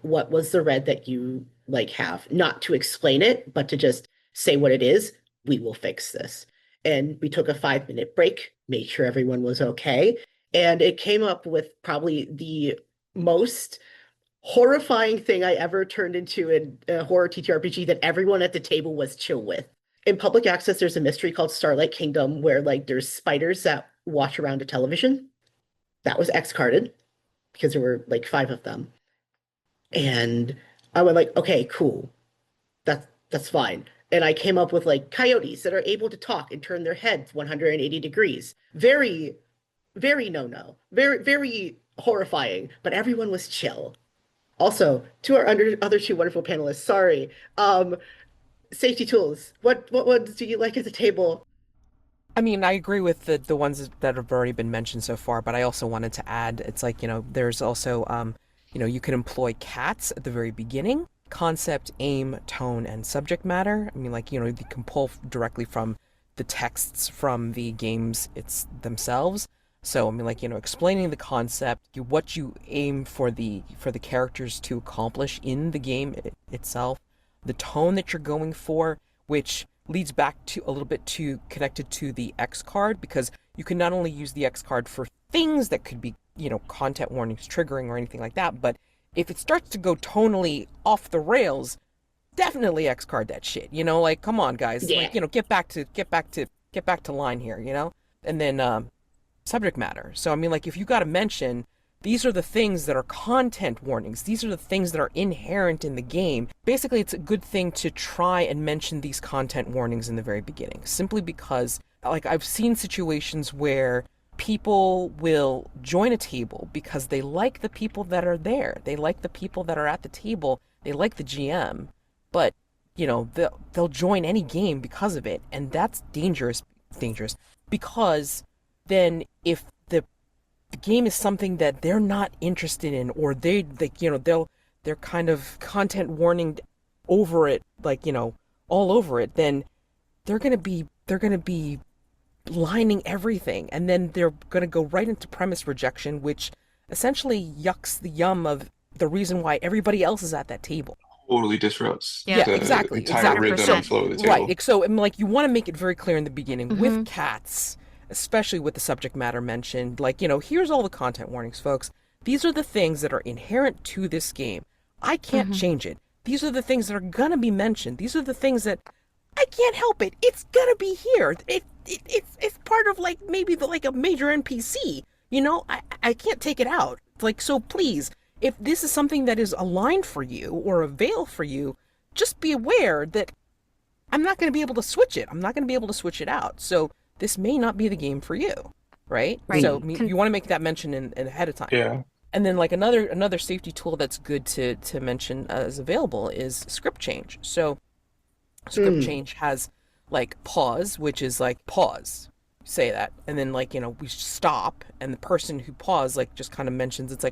what was the red that you like have? Not to explain it, but to just say what it is. We will fix this. And we took a 5-minute break, made sure everyone was okay. And it came up with probably the most horrifying thing I ever turned into in a horror TTRPG that everyone at the table was chill with. In public access, there's a mystery called Starlight Kingdom where like there's spiders that watch around a television. That was X-carded because there were like 5 of them. And I went like, okay, cool. That's fine. And I came up with like coyotes that are able to talk and turn their heads 180 degrees. Very, very no. Very, very horrifying, but everyone was chill. Also, to our other 2 wonderful panelists, sorry. Safety tools. What ones do you like at the table?
I mean, I agree with the ones that have already been mentioned so far, but I also wanted to add, it's like, there's also, you can employ cats at the very beginning. Concept, aim, tone, and subject matter. I mean, like, you can pull directly from the texts from the games themselves. So, I mean, like, explaining the concept, what you aim for the characters to accomplish in the game itself, the tone that you're going for, which leads back to a little bit to connected to the X card, because you can not only use the X card for things that could be, content warnings, triggering, or anything like that, but if it starts to go tonally off the rails, definitely X card that shit. Like, come on, guys, like, get back to line here, And then subject matter. So I mean, like, if you got to mention these are the things that are content warnings. These are the things that are inherent in the game. Basically, it's a good thing to try and mention these content warnings in the very beginning, simply because, like, I've seen situations where people will join a table because they like the people that are there. They like the people that are at the table. They like the GM, but they'll join any game because of it, and that's dangerous because then if the game is something that they're not interested in, or they're kind of content warning over it, all over it, then they're gonna be lining everything, and then they're gonna go right into premise rejection, which essentially yucks the yum of the reason why everybody else is at that table.
Totally disrupts
Yeah,
the
exactly.
entire rhythm and flow of the table.
Right. So, you want to make it very clear in the beginning with cats, especially with the subject matter mentioned. Here's all the content warnings, folks. These are the things that are inherent to this game. I can't change it. These are the things that are gonna be mentioned. These are the things that I can't help it. It's gonna be here. It's part of maybe a major NPC. I can't take it out. So please, if this is something that is aligned for you or a veil for you, just be aware that I'm not going to be able to switch it. I'm not going to be able to switch it out. So this may not be the game for you, right? So you want to make that mention in ahead of time.
Yeah.
And then another safety tool that's good to mention as available is script change. So script change has pause, which is pause. Say that, and then we stop, and the person who paused just kind of mentions it's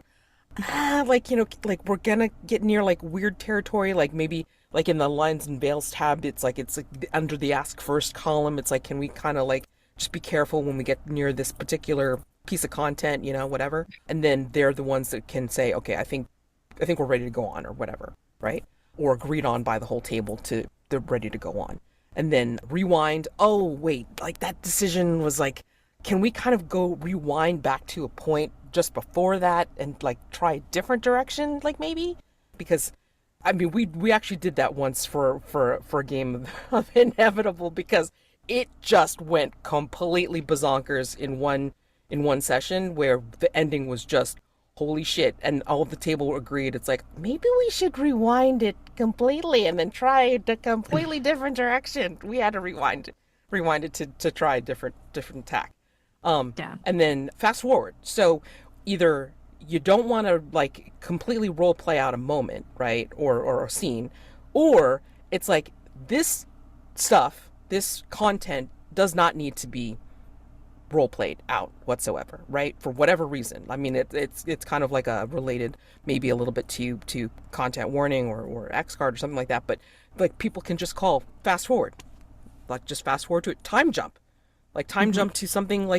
we're gonna get near weird territory, maybe in the lines and veils tab, it's under the ask first column, it's can we kind of just be careful when we get near this particular piece of content, whatever. And then they're the ones that can say, okay, I think we're ready to go on, or whatever, right? Or agreed on by the whole table to they're ready to go on. And then rewind, oh wait, that decision was can we kind of go rewind back to a point just before that and try a different direction, maybe? Because we actually did that once for a game of Inevitable, because it just went completely bazonkers in one session, where the ending was just holy shit, and all of the table agreed it's maybe we should rewind it completely and then try a completely different direction. We had to rewind it to try a different tack. And then fast forward. So either you don't want to completely role play out a moment, right, or a scene, or it's this stuff, this content does not need to be role played out whatsoever, right, for whatever reason. It's kind of a related, maybe a little bit to content warning or X card or something like that, but people can just call fast forward, just fast forward to it, time jump jump to something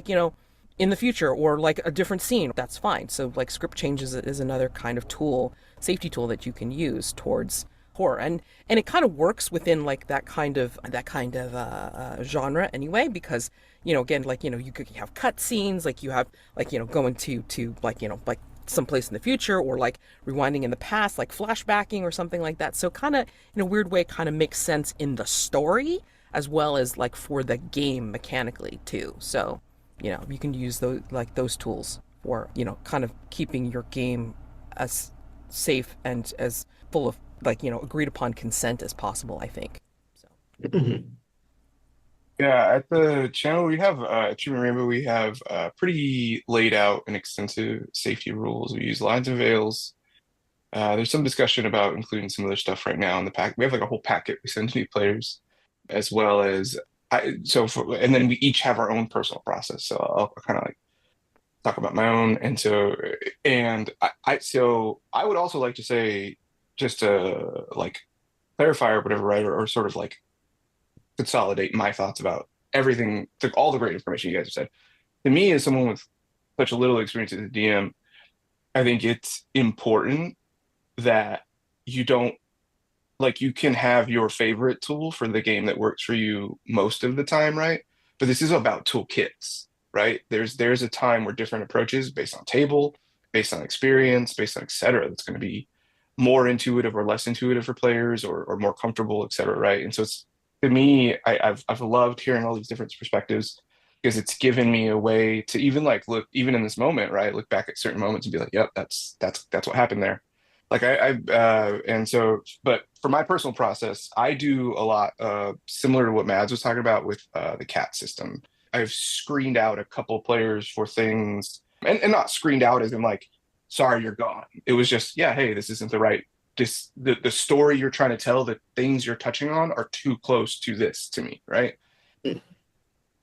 in the future, or a different scene. That's fine. So script changes is another kind of safety tool that you can use towards horror, and it kind of works within that kind of genre anyway, because again, you could have cut scenes, you have going to someplace in the future, or rewinding in the past, flashbacking or something like that. So kind of in a weird way kind of makes sense in the story as well as for the game mechanically too. So you can use those tools for kind of keeping your game as safe and as full of agreed upon consent as possible, I think. So
Yeah, at the channel we have Achievement Rainbow, we have pretty laid out and extensive safety rules. We use lines and veils. There's some discussion about including some other stuff right now in the pack. We have a whole packet we send to new players, as well as and then we each have our own personal process. So I'll kind of talk about my own, and I would also like to say, just to clarify or whatever, right, or sort of consolidate my thoughts about everything, all the great information you guys have said. To me, as someone with such a little experience as a DM, I think it's important that you don't you can have your favorite tool for the game that works for you most of the time, right? But this is about toolkits, right? There's a time where different approaches based on table, based on experience, based on et cetera, that's going to be more intuitive or less intuitive for players, or more comfortable, et cetera, right? And so it's, to me, I've loved hearing all these different perspectives.
because it's given me a way to even like look, even in this moment, right? Look back at certain moments and be like, yep, that's what happened there. Like and so, but for my personal process, I do a lot similar to what Mads was talking about with the cat system. I've screened out a couple players for things, and not screened out as in like, sorry, you're gone. It was just, yeah, hey, this isn't the right, the story you're trying to tell, the things you're touching on are too close to this to me, right?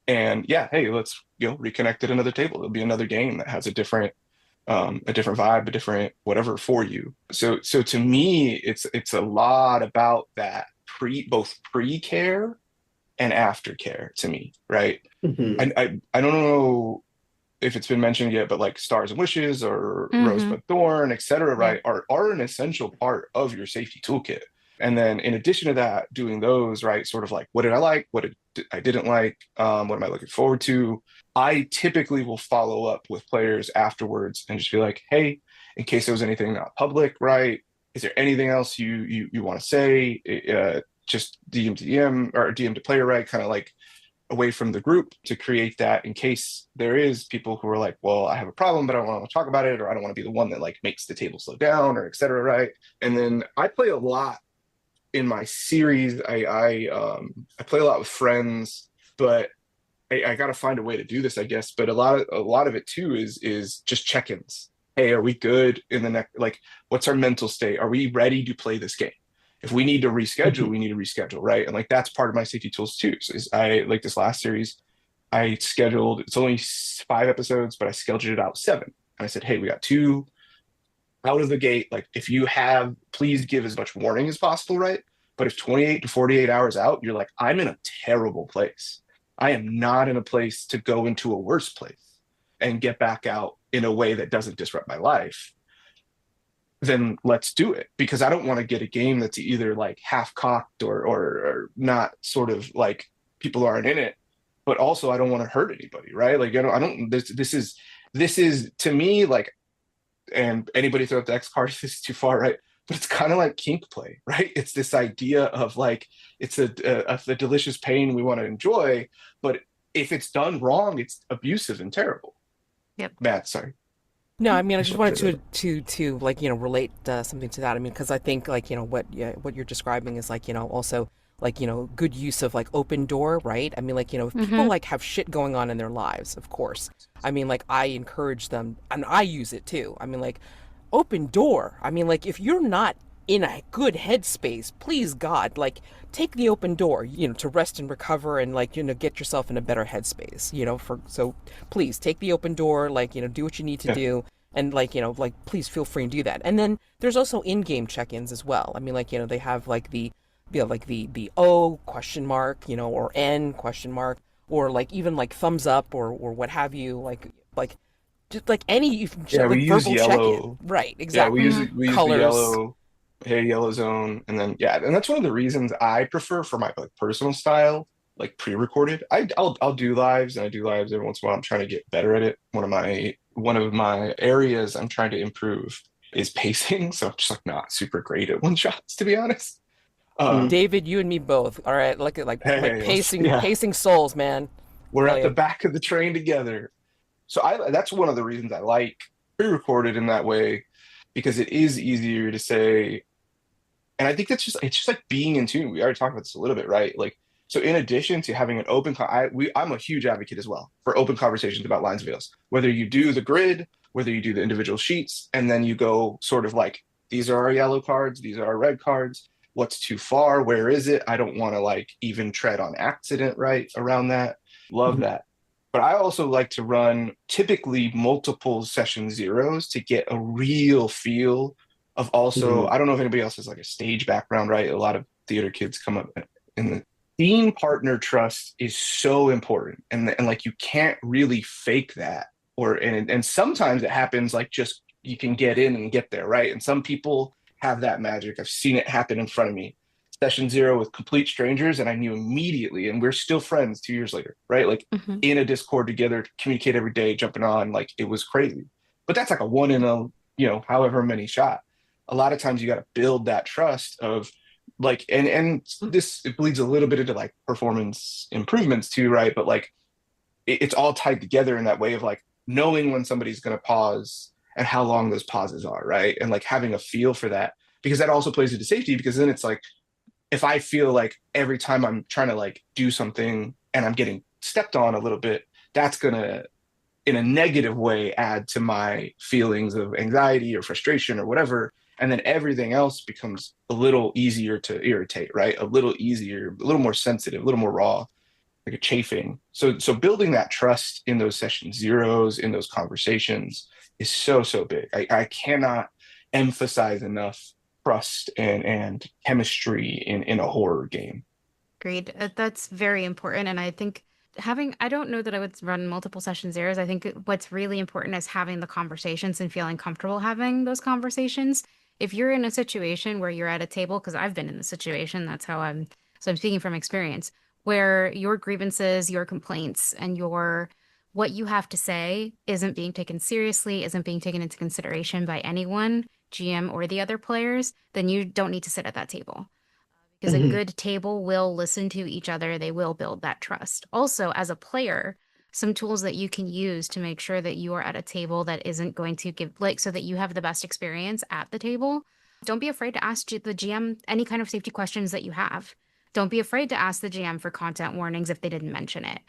And yeah, hey, let's reconnect at another table. There'll be another game that has a different vibe, a different whatever for you. So to me, it's a lot about that both pre-care and aftercare to me, right? I don't know if it's been mentioned yet, but like Stars and Wishes or Rosebud Thorn, etc., right, are an essential part of your safety toolkit. And then in addition to that, doing those, right, sort of like, what did I like? What I didn't like? What am I looking forward to? I typically will follow up with players afterwards and just be like, hey, in case there was anything not public, right? Is there anything else you want to say? Just DM to DM or DM to player, right? Kind of like away from the group to create that in case there is people who are like, well, I have a problem, but I don't want to talk about it, or I don't want to be the one that like makes the table slow down, or etc. Right? And then I play a lot in my series. I play a lot with friends, but I got to find a way to do this, I guess. But a lot of it too is just check-ins. Hey, are we good in the next? Like, what's our mental state? Are we ready to play this game? If we need to reschedule, we need to reschedule, right? And like that's part of my safety tools too. So I like this last series, I scheduled. It's only 5 episodes, but I scheduled it out 7. And I said, hey, we got 2 out of the gate. Like, if you have, please give as much warning as possible, right? But if 28 to 48 hours out, you're like, I'm in a terrible place. I am not in a place to go into a worse place and get back out in a way that doesn't disrupt my life, then let's do it. Because I don't want to get a game that's either like half cocked or not, sort of like people aren't in it, but also I don't want to hurt anybody, right? Like, I don't, this is to me like, and anybody throw out the X card, this is too far, right? But it's kind of like kink play, right? It's this idea of like, it's a delicious pain we want to enjoy, but if it's done wrong, it's abusive and terrible.
Yep.
Matt, sorry.
No, I mean, I just wanted to like, relate something to that. I mean, because I think like, what you're describing is like, also like, good use of like open door, right? I mean, like, if people like have shit going on in their lives, of course. I mean, like, I encourage them, and I use it too. I mean, like, open door. I mean, like, if you're not in a good headspace, please God, like, take the open door, to rest and recover and like, get yourself in a better headspace, so please take the open door, like, do what you need to do. And like, like, please feel free and do that. And then there's also in-game check-ins as well. I mean, like, they have like the O question mark, or N question mark, or like even like thumbs up or what have you, like just like any
we use
verbal
yellow
check-in. Right, exactly.
we use the
Colors.
yellow, hey, yellow zone. And then and that's one of the reasons I prefer for my like personal style, like pre-recorded. I'll do lives, and I do lives every once in a while. I'm trying to get better at it. One of my areas I'm trying to improve is pacing, so I'm just like not super great at one shots, to be honest.
David, you and me both. All right, pacing souls, man.
We're at the back of the train together. So that's one of the reasons I like pre-recorded in that way, because it is easier to say. And I think it's just like being in tune. We already talked about this a little bit, right? Like, so in addition to having an open, I'm a huge advocate as well for open conversations about lines of veils. Whether you do the grid, whether you do the individual sheets, and then you go sort of like, these are our yellow cards, these are our red cards. What's too far? Where is it? I don't want to like even tread on accident right around that. Love that. But I also like to run typically multiple session zeros to get a real feel of also, I don't know if anybody else has like a stage background, right? A lot of theater kids come up in the team partner trust is so important. And like, you can't really fake that, and sometimes it happens like just, you can get in and get there, right? And some people have that magic. I've seen it happen in front of me. Session 0 with complete strangers, and I knew immediately, and we're still friends 2 years later, right? Like in a Discord together, communicate every day, jumping on, like it was crazy. But that's like a one in a, however many shot. A lot of times you got to build that trust of like, and this, it bleeds a little bit into like performance improvements too, right? But like, it's all tied together in that way of like knowing when somebody's going to pause and how long those pauses are, right? And like having a feel for that, because that also plays into safety, because then it's like if I feel like every time I'm trying to like do something and I'm getting stepped on a little bit, that's going to in a negative way add to my feelings of anxiety or frustration or whatever, and then everything else becomes a little easier to irritate, right? A little easier, a little more sensitive, a little more raw, like a chafing. So building that trust in those session zeros, in those conversations is so big. I cannot emphasize enough trust and chemistry in a horror game.
Agreed. That's very important. And I think I don't know that I would run multiple session zeros. I think what's really important is having the conversations and feeling comfortable having those conversations. If you're in a situation where you're at a table, because I've been in the situation, so I'm speaking from experience, where your grievances, your complaints, and what you have to say isn't being taken seriously, isn't being taken into consideration by anyone, GM or the other players, then you don't need to sit at that table because a
Mhm.
good table will listen to each other. They will build that trust. Also, as a player, some tools that you can use to make sure that you are at a table that isn't going to give, like, so that you have the best experience at the table. Don't be afraid to ask the GM any kind of safety questions that you have. Don't be afraid to ask the GM for content warnings if they didn't mention it.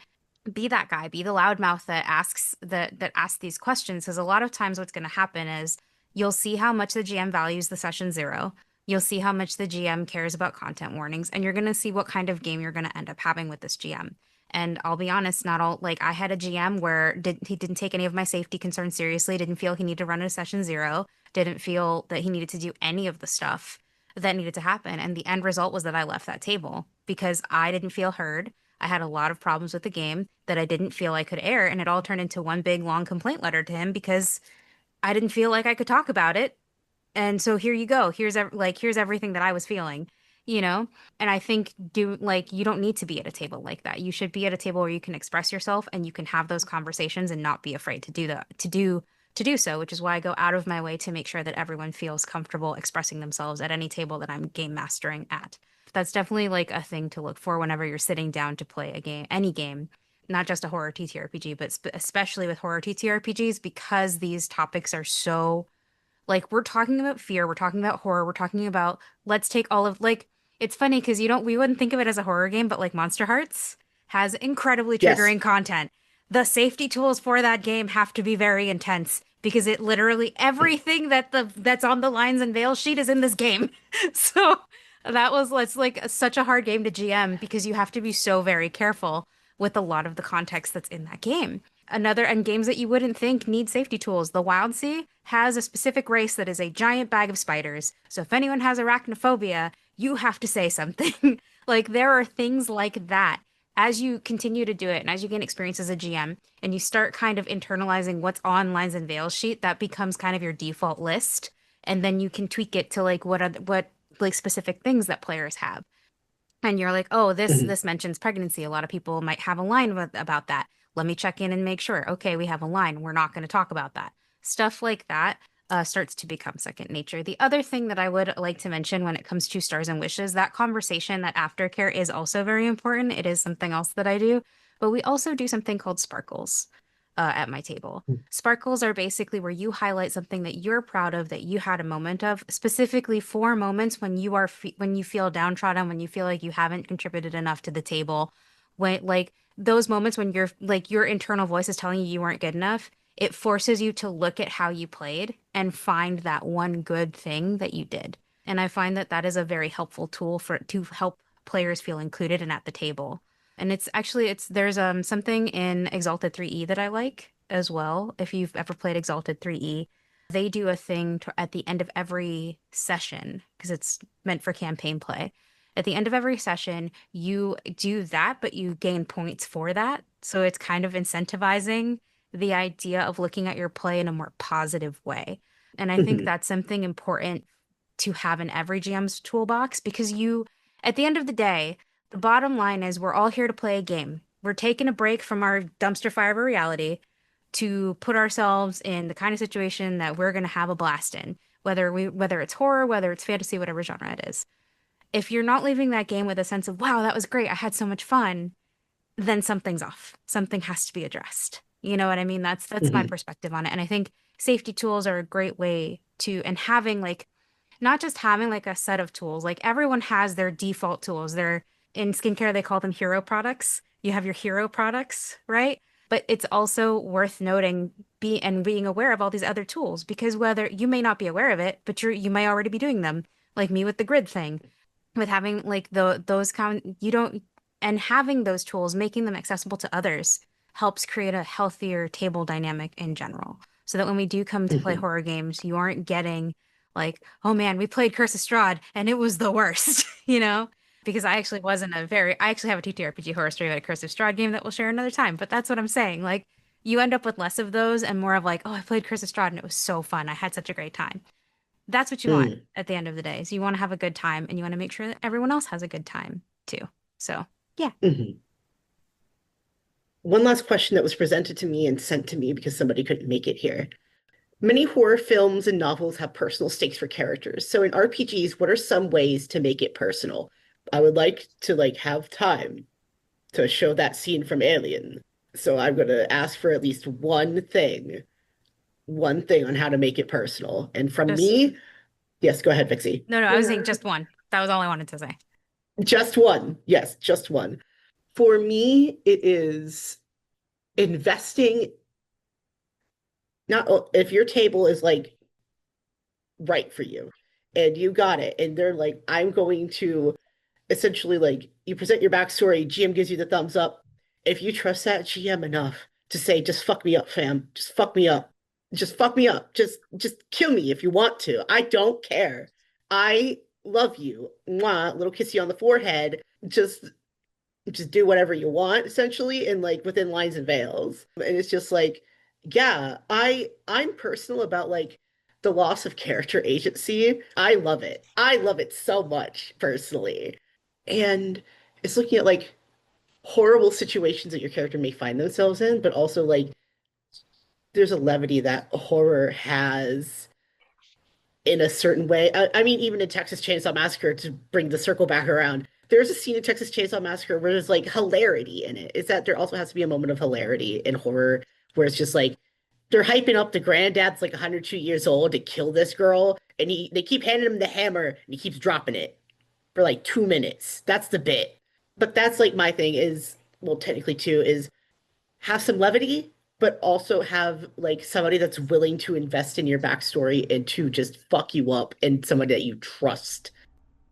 Be that guy, be the loudmouth that asks these questions, because a lot of times what's going to happen is you'll see how much the GM values the session zero. You'll see how much the GM cares about content warnings, and you're going to see what kind of game you're going to end up having with this GM. And I'll be honest, not all, like I had a GM where he didn't take any of my safety concerns seriously, didn't feel he needed to run a session zero, didn't feel that he needed to do any of the stuff that needed to happen. And the end result was that I left that table because I didn't feel heard. I had a lot of problems with the game that I didn't feel I could air, and it all turned into one big long complaint letter to him because I didn't feel like I could talk about it. And so here you go. Here's everything that I was feeling, you know? And I think you don't need to be at a table like that. You should be at a table where you can express yourself and you can have those conversations and not be afraid to do that, to do so, which is why I go out of my way to make sure that everyone feels comfortable expressing themselves at any table that I'm game mastering at. That's definitely like a thing to look for whenever you're sitting down to play a game, any game, not just a horror TTRPG, but especially with horror TTRPGs, because these topics are so, like, we're talking about fear, we're talking about horror, we're talking about, let's take all of, like, it's funny because we wouldn't think of it as a horror game, but like Monster Hearts has incredibly
Yes.
triggering content. The safety tools for that game have to be very intense because it literally everything that's on the lines and veils sheet is in this game. So it's like such a hard game to GM because you have to be so very careful with a lot of the context that's in that game. And games that you wouldn't think need safety tools. The Wild Sea has a specific race that is a giant bag of spiders. So if anyone has arachnophobia, you have to say something. Like there are things like that. As you continue to do it and as you gain experience as a GM and you start kind of internalizing what's on lines and veils sheet, that becomes kind of your default list. And then you can tweak it to like what like specific things that players have. And you're like, oh,
Mhm.
this mentions pregnancy. A lot of people might have a line about that. Let me check in and make sure. Okay, we have a line. We're not going to talk about that. Stuff like that starts to become second nature. The other thing that I would like to mention when it comes to stars and wishes, that conversation, that aftercare is also very important. It is something else that I do, but we also do something called sparkles at my table. Sparkles are basically where you highlight something that you're proud of, that you had a moment of, specifically for moments when when you feel downtrodden, when you feel like you haven't contributed enough to the table, when like those moments when you're like your internal voice is telling you you weren't good enough. It forces you to look at how you played and find that one good thing that you did. And I find that that is a very helpful tool to help players feel included and at the table. And there's something in Exalted 3E that I like as well. If you've ever played Exalted 3E, they do a thing at the end of every session because it's meant for campaign play. At the end of every session, you do that, but you gain points for that. So it's kind of incentivizing the idea of looking at your play in a more positive way. And I think
Mhm.
that's something important to have in every GM's toolbox because at the end of the day, the bottom line is we're all here to play a game. We're taking a break from our dumpster fire of a reality to put ourselves in the kind of situation that we're going to have a blast in, whether it's horror, whether it's fantasy, whatever genre it is. If you're not leaving that game with a sense of, wow, that was great, I had so much fun, then something's off. Something has to be addressed. You know what I mean? That's my perspective on it. And I think safety tools are a great way to, and having like, not just having like a set of tools, like everyone has their default tools. They're in skincare, they call them hero products. You have your hero products, right? But it's also worth noting being aware of all these other tools, because whether you may not be aware of it, but you may already be doing them, like me with the grid thing, with having like those kind you don't and having those tools, making them accessible to others helps create a healthier table dynamic in general. So that when we do come to play horror games, you aren't getting like, oh man, we played Curse of Strahd and it was the worst, you know? Because I actually I actually have a TTRPG horror story about a Curse of Strahd game that we'll share another time. But that's what I'm saying. Like, you end up with less of those and more of like, oh, I played Curse of Strahd and it was so fun. I had such a great time. That's what you want at the end of the day. So you want to have a good time and you want to make sure that everyone else has a good time too. So, yeah.
One last question that was presented to me and sent to me because somebody couldn't make it here. Many horror films and novels have personal stakes for characters. So in RPGs, what are some ways to make it personal? I would like to like have time to show that scene from Alien. So I'm going to ask for at least one thing on how to make it personal. And from me, yes, go ahead, Vixie.
No, I was saying just one. That was all I wanted to say.
Just one. Yes, just one. For me, it is investing. Not if your table is like right for you and you got it, and they're like, I'm going to essentially like you present your backstory, GM gives you the thumbs up. If you trust that GM enough to say, just fuck me up, fam, just fuck me up, just fuck me up, just kill me if you want to. I don't care. I love you. Mwah, little kissy on the forehead. Just do whatever you want, essentially, and like within lines and veils. And it's just like, yeah, I'm personal about like the loss of character agency. I love it. I love it so much personally. And it's looking at like horrible situations that your character may find themselves in, but also like there's a levity that horror has in a certain way. I mean, even in Texas Chainsaw Massacre, to bring the circle back around, there's a scene in Texas Chainsaw Massacre where there's like hilarity in it. Is that there also has to be a moment of hilarity in horror where it's just like they're hyping up the granddad's like 102 years old to kill this girl, and they keep handing him the hammer and he keeps dropping it for like 2 minutes. That's the bit. But that's like my thing is, well, technically too, is have some levity, but also have like somebody that's willing to invest in your backstory and to just fuck you up and somebody that you trust.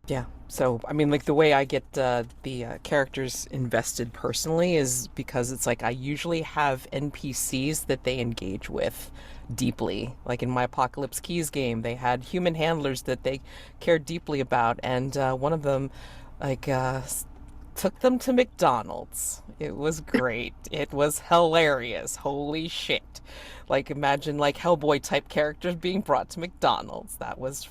Yeah. So, I mean, like the way I get the characters invested personally is because it's like I usually have NPCs that they engage with deeply. Like in my Apocalypse Keys game, they had human handlers that they cared deeply about, and one of them, like, took them to McDonald's. It was great. It was hilarious. Holy shit. Like, imagine like Hellboy type characters being brought to McDonald's. That was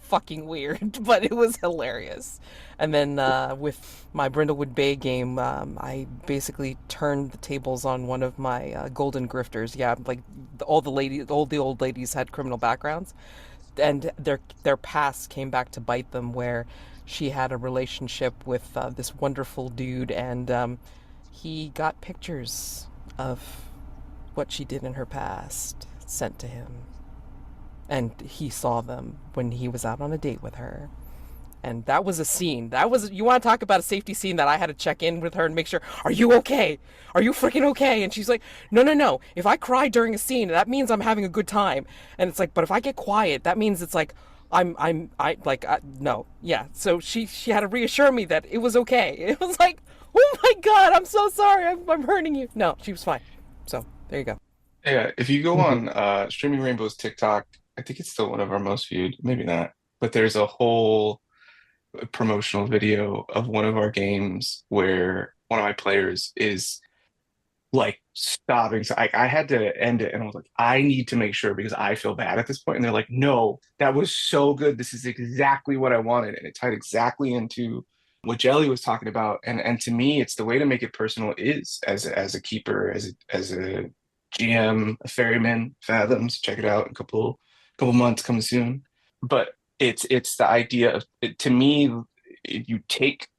fucking weird, but it was hilarious. And then with my Brindlewood Bay game, I basically turned the tables on one of my golden grifters. Yeah, like all the old ladies had criminal backgrounds, and their past came back to bite them, where she had a relationship with this wonderful dude, and he got pictures of what she did in her past sent to him. And he saw them when he was out on a date with her. And that was a scene. You want to talk about a safety scene that I had to check in with her and make sure, are you okay? Are you freaking okay? And she's like, no. If I cry during a scene, that means I'm having a good time. And it's like, but if I get quiet, that means it's like, no. Yeah. So she had to reassure me that it was okay. It was like, oh my God, I'm so sorry. I'm hurting you. No, she was fine. So there you go.
Yeah, if you go on Streaming Rainbow's TikTok, I think it's still one of our most viewed, maybe not, but there's a whole promotional video of one of our games where one of my players is like sobbing. So I had to end it and I was like, I need to make sure because I feel bad at this point. And they're like, no, that was so good. This is exactly what I wanted. And it tied exactly into what Jelly was talking about. And to me, it's the way to make it personal is as a keeper, as a GM, a ferryman, Fathoms. Check it out in a couple months, coming soon. But it's the idea of, to me, you take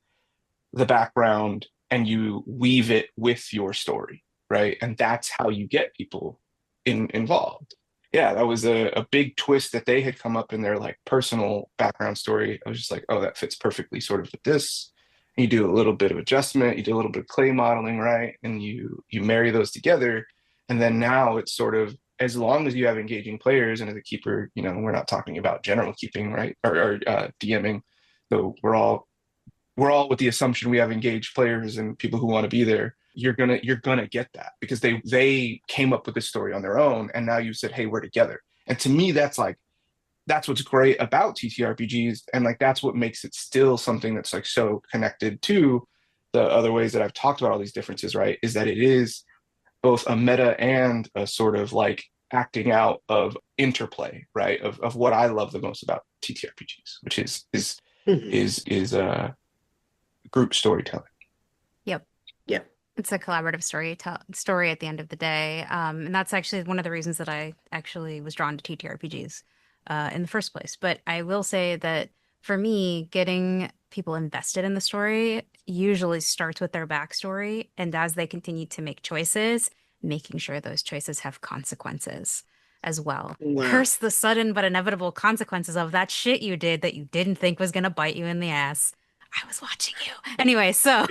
the background and you weave it with your story, right? And that's how you get people involved. Yeah, that was a big twist that they had come up in their like personal background story. I was just like, oh, that fits perfectly sort of with this. You do a little bit of adjustment, you do a little bit of clay modeling, right? And you marry those together. And then now it's sort of, as long as you have engaging players, and as a keeper, you know, we're not talking about general keeping, right? Or DMing. So we're all with the assumption we have engaged players and people who want to be there. You're gonna get that because they came up with this story on their own, and now you said, hey, we're together. And to me, that's like, that's what's great about TTRPGs, and like that's what makes it still something that's like so connected to the other ways that I've talked about all these differences, right? Is that it is both a meta and a sort of like acting out of interplay, right? Of what I love the most about TTRPGs, which is group storytelling.
Yep.
Yeah.
It's a collaborative story at the end of the day. And that's actually one of the reasons that I actually was drawn to TTRPGs in the first place. But I will say that for me, getting people invested in the story usually starts with their backstory. And as they continue to make choices, making sure those choices have consequences as well.
Wow.
Curse the sudden but inevitable consequences of that shit you did that you didn't think was going to bite you in the ass. I was watching you. Anyway, so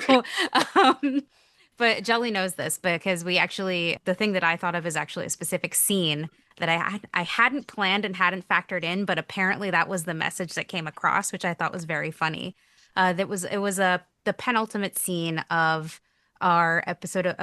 but Jelly knows this because the thing that I thought of is actually a specific scene that I hadn't planned and hadn't factored in, but apparently that was the message that came across, which I thought was very funny. It was the penultimate scene of an episode of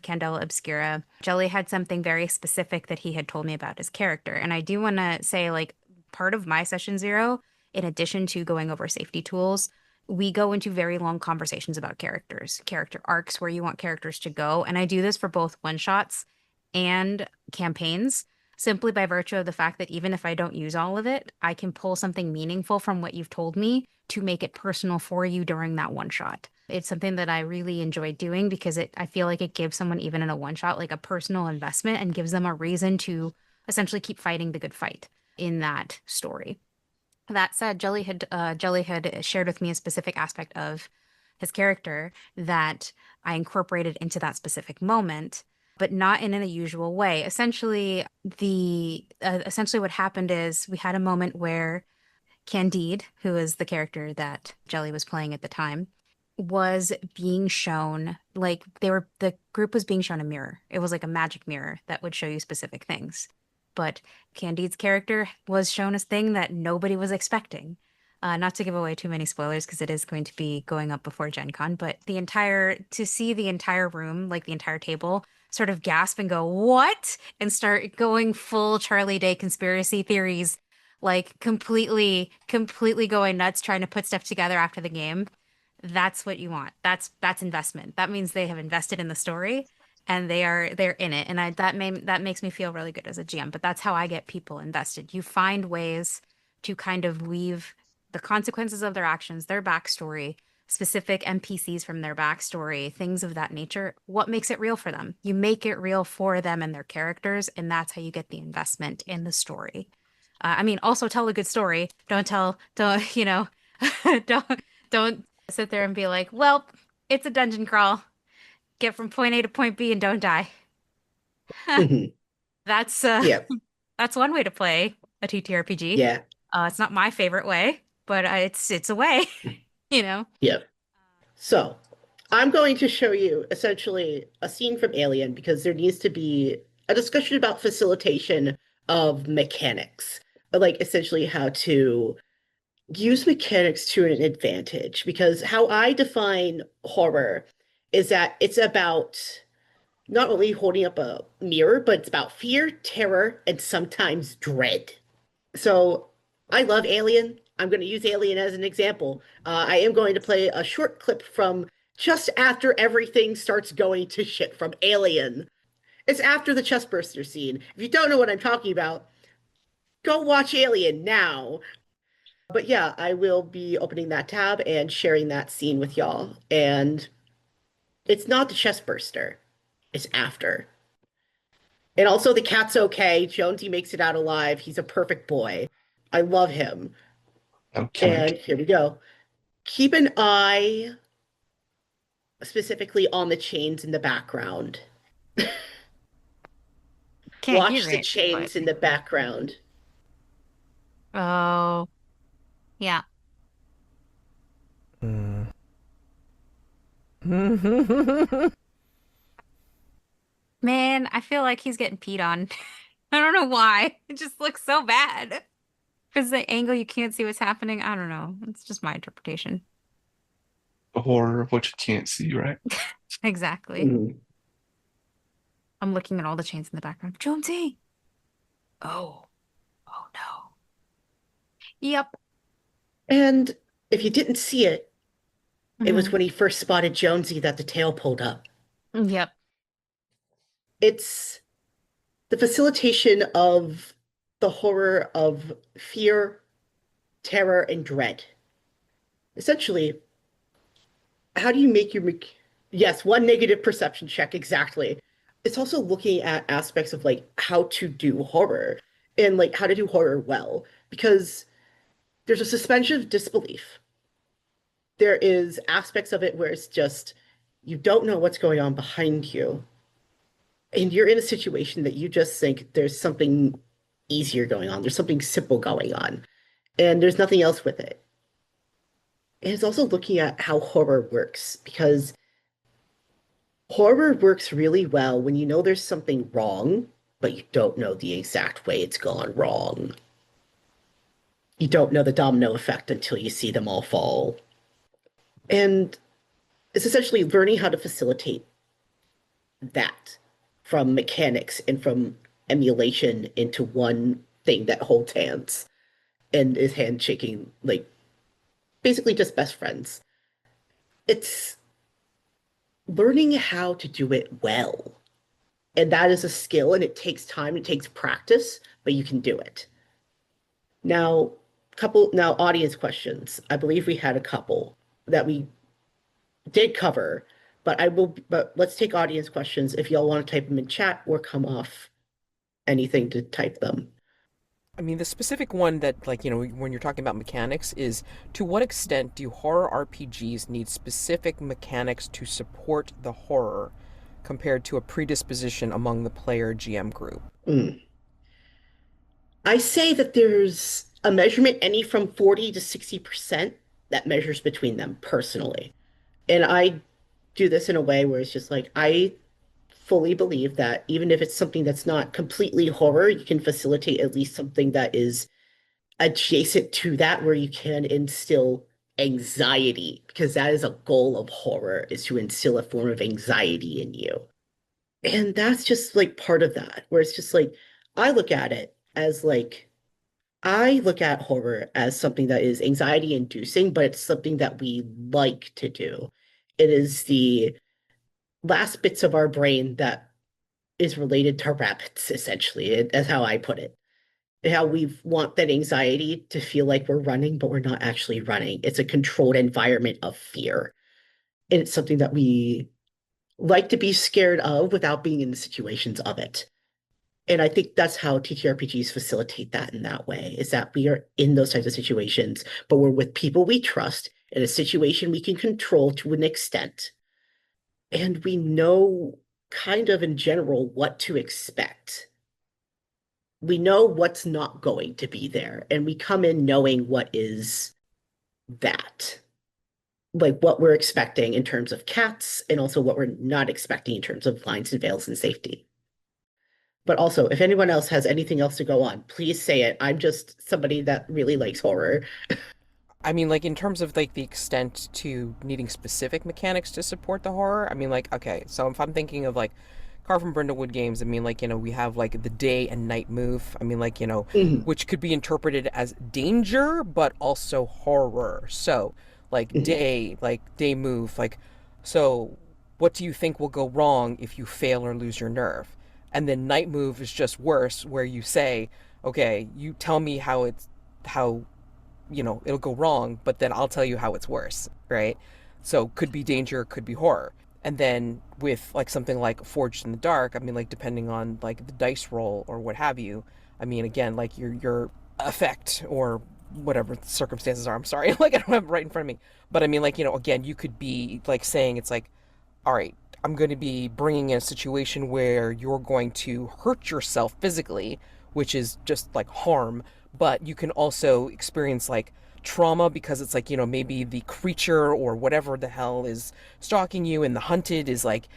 Candela Obscura. Jelly had something very specific that he had told me about his character, and I do want to say, like, part of my session zero, in addition to going over safety tools, we go into very long conversations about characters, character arcs, where you want characters to go. And I do this for both one-shots and campaigns, simply by virtue of the fact that even if I don't use all of it, I can pull something meaningful from what you've told me to make it personal for you during that one-shot. It's something that I really enjoy doing because I feel like it gives someone, even in a one-shot, like a personal investment and gives them a reason to essentially keep fighting the good fight in that story. That said, Jelly had shared with me a specific aspect of his character that I incorporated into that specific moment, but not in a usual way. Essentially, what happened is we had a moment where Candide, who is the character that Jelly was playing at the time, was being shown, like, the group was being shown a mirror. It was like a magic mirror that would show you specific things. But Candide's character was shown a thing that nobody was expecting. Not to give away too many spoilers because it is going to be going up before Gen Con, but to see the entire room, like the entire table, sort of gasp and go, what? And start going full Charlie Day conspiracy theories, like completely going nuts trying to put stuff together after the game. That's what you want. That's investment. That means they have invested in the story and they're in it. And that makes me feel really good as a GM, but that's how I get people invested. You find ways to kind of weave the consequences of their actions, their backstory, specific NPCs from their backstory, things of that nature. What makes it real for them? You make it real for them and their characters, and that's how you get the investment in the story. I mean, also tell a good story. Don't, don't sit there and be like, well, it's a dungeon crawl. Get from point A to point B and don't die.
Mhm.
That's
Yeah.
that's one way to play a TTRPG.
Yeah.
It's not my favorite way, but it's a way, you know.
Yeah. So I'm going to show you essentially a scene from Alien because there needs to be a discussion about facilitation of mechanics, like essentially how to use mechanics to an advantage. Because how I define horror is that it's about not only holding up a mirror, but it's about fear, terror, and sometimes dread. So I love Alien. I'm going to use Alien as an example. I am going to play a short clip from just after everything starts going to shit from Alien. It's after the chestburster scene. If you don't know what I'm talking about, go watch Alien now. But yeah, I will be opening that tab and sharing that scene with y'all. And it's not the chestburster, it's after. And also, the cat's okay. Jonesy makes it out alive. He's a perfect boy. I love him.
Okay.
And here we go. Keep an eye specifically on the chains in the background.
Can't
Watch
hear
the
it, but
chains in the background.
oh, yeah.
Mm.
Man, I feel like he's getting peed on. I don't know why. It just looks so bad. Because the angle you can't see what's happening. I don't know. It's just my interpretation.
The horror of what you can't see, right?
Exactly.
Mhm.
I'm looking at all the chains in the background. Jonesy! Oh. Oh no. Yep.
And if you didn't see it, it was
Hmm.
when he first spotted Jonesy that the tail pulled up.
Yep.
It's the facilitation of the horror of fear, terror, and dread. Essentially, how do you make your yes, one negative perception check exactly. It's also looking at aspects of like how to do horror and like how to do horror well because there's a suspension of disbelief. There is aspects of it where it's just you don't know what's going on behind you and you're in a situation that you just think there's something easier going on, there's something simple going on, and there's nothing else with it. And it's also looking at how horror works because horror works really well when you know there's something wrong, but you don't know the exact way it's gone wrong. You don't know the domino effect until you see them all fall. And it's essentially learning how to facilitate that from mechanics and from emulation into one thing that holds hands and is handshaking, like basically just best friends. It's learning how to do it well. And that is a skill and it takes time, it takes practice, but you can do it. Now, audience questions. I believe we had a couple that we did cover, but let's take audience questions if y'all want to type them in chat or come off anything to type them.
I mean, the specific one that, like, when you're talking about mechanics is to what extent do horror RPGs need specific mechanics to support the horror compared to a predisposition among the player GM group?
Mm. I say that there's a measurement any from 40 to 60% that measures between them personally. And I do this in a way where it's just like I fully believe that even if it's something that's not completely horror, you can facilitate at least something that is adjacent to that where you can instill anxiety because that is a goal of horror is to instill a form of anxiety in you. And that's just like part of that where it's just like I look at it as like I look at horror as something that is anxiety inducing, but it's something that we like to do. It is the last bits of our brain that is related to rabbits, essentially. That's how I put it. How we want that anxiety to feel like we're running, but we're not actually running. It's a controlled environment of fear. And it's something that we like to be scared of without being in the situations of it. And I think that's how TTRPGs facilitate that in that way, is that we are in those types of situations, but we're with people we trust in a situation we can control to an extent. And we know kind of in general what to expect. We know what's not going to be there, and we come in knowing what is that. Like what we're expecting in terms of cats, and also what we're not expecting in terms of lines and veils and safety. But also, if anyone else has anything else to go on, please say it. I'm just somebody that really likes horror.
I mean, like, in terms of, like, the extent to needing specific mechanics to support the horror, I mean, like, okay, so if I'm thinking of, like, Carl from Brindlewood games, I mean, like, we have, like, the day and night move, I mean, like,
Mhm,
which could be interpreted as danger, but also horror. So,
mhm.
like, day move, like, so what do you think will go wrong if you fail or lose your nerve? And then night move is just worse, where you say, okay, you tell me how it'll go wrong, but then I'll tell you how it's worse, right? So could be danger, could be horror. And then with like something like Forged in the Dark, I mean, like depending on like the dice roll or what have you, I mean, again, like your effect or whatever the circumstances are. I'm sorry, like I don't have it right in front of me, but I mean, like again, you could be like saying it's like, all right, I'm going to be bringing in a situation where you're going to hurt yourself physically, which is just like harm, but you can also experience like trauma because it's like, maybe the creature or whatever the hell is stalking you and the hunted is like,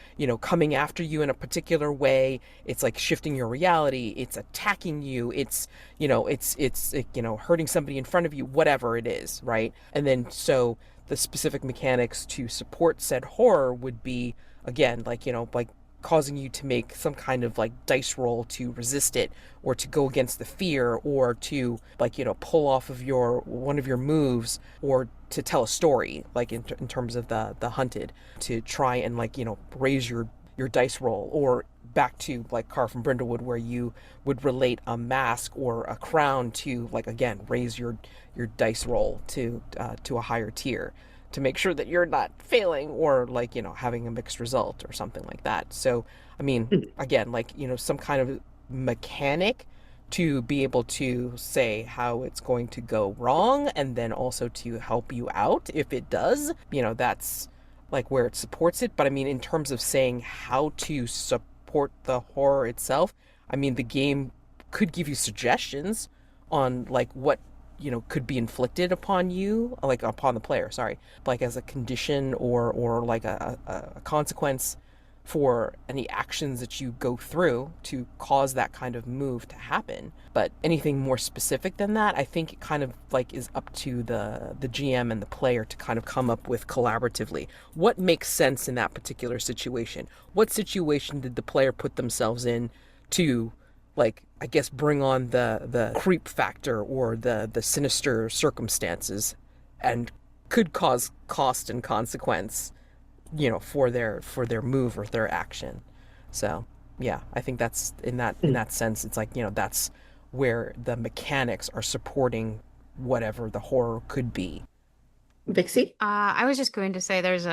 coming after you in a particular way. It's like shifting your reality. It's attacking you. It's hurting somebody in front of you, whatever it is, right? And then so the specific mechanics to support said horror would be again like causing you to make some kind of like dice roll to resist it or to go against the fear or to like pull off of your one of your moves or to tell a story like in terms of the hunted to try and like raise your dice roll, or back to like Car from Brindlewood where you would relate a mask or a crown to like again raise your dice roll to a higher tier to make sure that you're not failing or like having a mixed result or something like that. So I mean, again, like some kind of mechanic to be able to say how it's going to go wrong and then also to help you out if it does, that's like where it supports it. But I mean, in terms of saying how to support the horror itself, I mean, the game could give you suggestions on like what could be inflicted upon you, like upon the player, sorry, like as a condition or like a consequence for any actions that you go through to cause that kind of move to happen. But anything more specific than that, I think it kind of like is up to the GM and the player to kind of come up with collaboratively. What makes sense in that particular situation? What situation did the player put themselves in to like I guess bring on the creep factor or the sinister circumstances and could cause cost and consequence for their move or their action. So yeah, I think that's in that sense it's like that's where the mechanics are supporting whatever the horror could be.
Vixie?
I was just going to say there's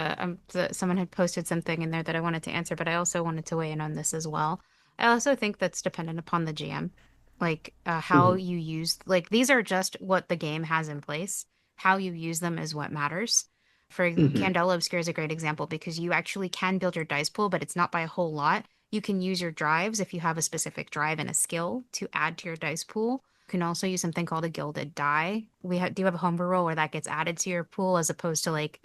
someone had posted something in there that I wanted to answer, but I also wanted to weigh in on this as well. I also think that's dependent upon the GM, like how
Mhm.
you use, like these are just what the game has in place. How you use them is what matters. For
Mhm.
Candela Obscura is a great example because you actually can build your dice pool, but it's not by a whole lot. You can use your drives if you have a specific drive and a skill to add to your dice pool. You can also use something called a gilded die. Do you have a homebrew roll where that gets added to your pool as opposed to like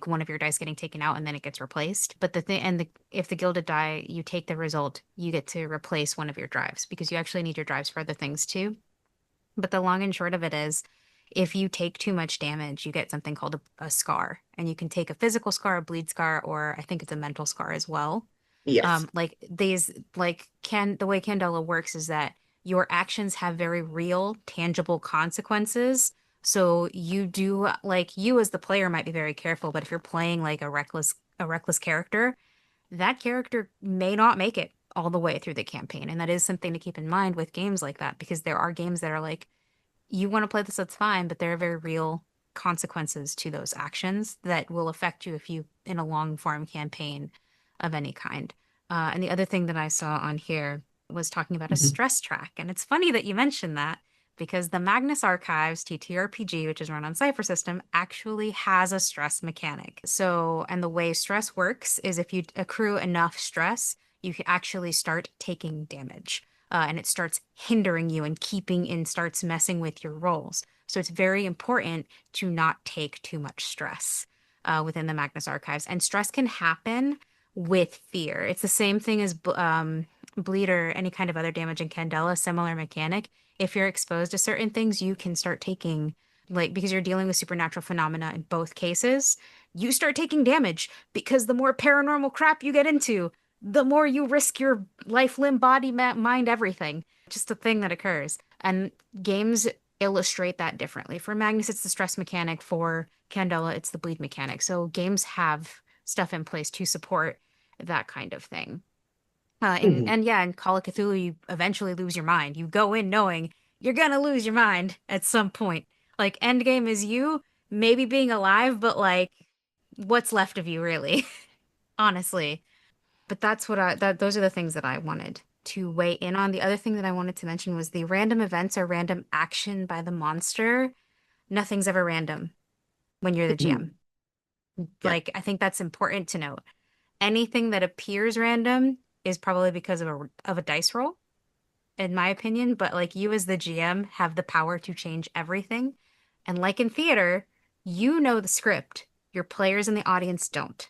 one of your dice getting taken out and then it gets replaced. But the thing and the if the gilded die, you take the result, you get to replace one of your drives because you actually need your drives for other things too. But the long and short of it is if you take too much damage, you get something called a scar. And you can take a physical scar, a bleed scar, or I think it's a mental scar as well.
Yes.
Like these like can the way Candela works is that your actions have very real, tangible consequences. So you do like you as the player might be very careful, but if you're playing like a reckless character, that character may not make it all the way through the campaign. And that is something to keep in mind with games like that, because there are games that are like, you want to play this, that's fine, but there are very real consequences to those actions that will affect you if you in a long form campaign of any kind. And the other thing that I saw on here was talking about a
Mhm.
stress track. And it's funny that you mentioned that because the Magnus Archives TTRPG, which is run on Cypher System, actually has a stress mechanic. So, and the way stress works is if you accrue enough stress, you can actually start taking damage. And it starts hindering you and starts messing with your rolls. So it's very important to not take too much stress within the Magnus Archives. And stress can happen with fear. It's the same thing as bleed or any kind of other damage in Candela, similar mechanic. If you're exposed to certain things, you can start taking, like, because you're dealing with supernatural phenomena in both cases, you start taking damage because the more paranormal crap you get into, the more you risk your life, limb, body, mind, everything. Just a thing that occurs. And games illustrate that differently. For Magnus, it's the stress mechanic. For Candela, it's the bleed mechanic. So games have stuff in place to support that kind of thing.
Mhm.
And yeah, in Call of Cthulhu, you eventually lose your mind. You go in knowing you're gonna lose your mind at some point. Like endgame is you maybe being alive, but like what's left of you really, honestly. But that's what those are the things that I wanted to weigh in on. The other thing that I wanted to mention was the random events or random action by the monster. Nothing's ever random when you're the
Mhm.
GM.
Yeah.
Like, I think that's important to note. anything that appears random is probably because of a dice roll, in my opinion. But like you as the GM have the power to change everything. And like in theater, you know the script. Your players in the audience don't.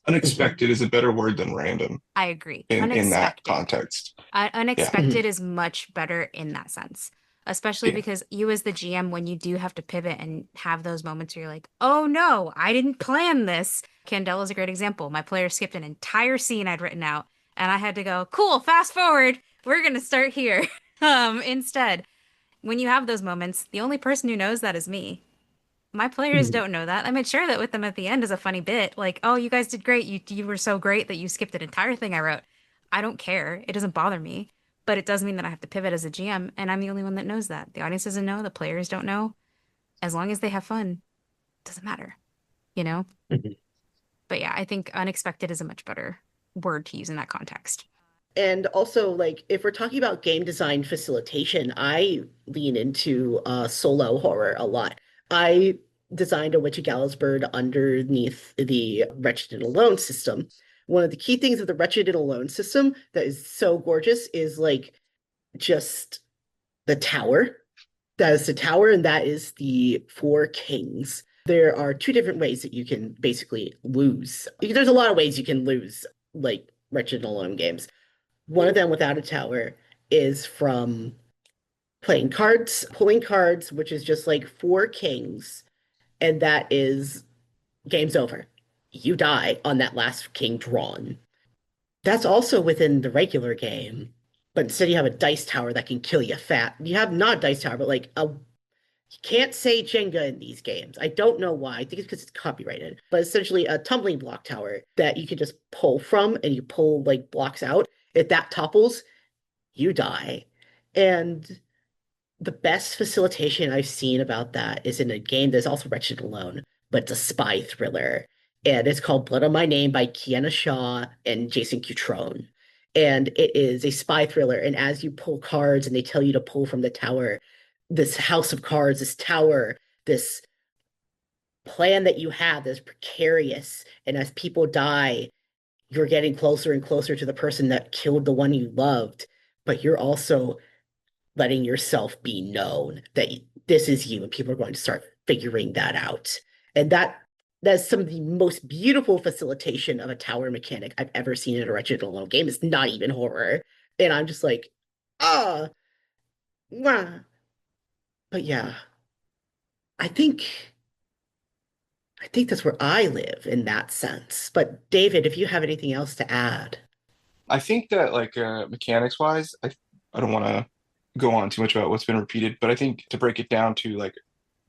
Unexpected is a better word than random
I agree.
in that
Unexpected.
context. Yeah.
Unexpected is much better in that sense, especially
Yeah.
because you as the GM, when you do have to pivot and have those moments where you're like, oh no, I didn't plan this. Candela is a great example. My player skipped an entire scene I'd written out, and I had to go, cool, fast forward. We're going to start here. Instead, when you have those moments, the only person who knows that is me. My players don't know that. I made sure that with them at the end as a funny bit, like, oh, you guys did great. You were so great that you skipped an entire thing I wrote. I don't care. It doesn't bother me, but it does mean that I have to pivot as a GM, and I'm the only one that knows that. The audience doesn't know, the players don't know. As long as they have fun, it doesn't matter, you know? But yeah, I think unexpected is a much better word to use in that context.
And also, like, if we're talking about game design facilitation, I lean into solo horror a lot. I designed a Witch of Gallows-Bird underneath the Wretched and Alone system. One of the key things of the Wretched and Alone system that is so gorgeous is like just the tower. That is the tower, and that is the four kings. There are two different ways that you can basically lose. There's a lot of ways you can lose, like Wretched and Alone games. One of them without a tower is from playing cards, pulling cards, which is just like four kings, and that is game's over. You die on that last king drawn. That's also within the regular game, but instead you have a dice tower that can kill you fat. You have not a dice tower, but like a you can't say Jenga in these games. I don't know why. I think it's because it's copyrighted. But essentially a tumbling block tower that you can just pull from and you pull like blocks out. If that topples, you die. And the best facilitation I've seen about that is in a game that's also Wretched Alone, but it's a spy thriller. And it's called Blood on My Name by Kiana Shaw and Jason Cutrone. And it is a spy thriller. And as you pull cards and they tell you to pull from the tower, this house of cards, this tower, this plan that you have that's precarious. And as people die, you're getting closer and closer to the person that killed the one you loved, but you're also letting yourself be known that this is you, and people are going to start figuring that out. And that's some of the most beautiful facilitation of a tower mechanic I've ever seen in a Wretched Alone game. It's not even horror. And I'm just like, ah, wah. But yeah, I think that's where I live in that sense. But David, if you have anything else to add.
I think that like mechanics wise, I don't want to go on too much about what's been repeated, but I think to break it down to like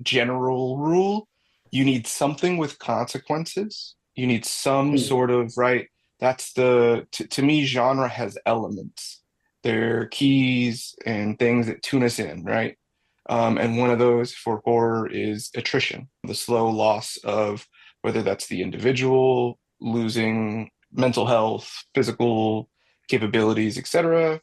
general rule, you need something with consequences. You need some sort of, right? That's to me, genre has elements. They're keys and things that tune us in, right? And one of those for horror is attrition, the slow loss of whether that's the individual losing mental health, physical capabilities, etc.,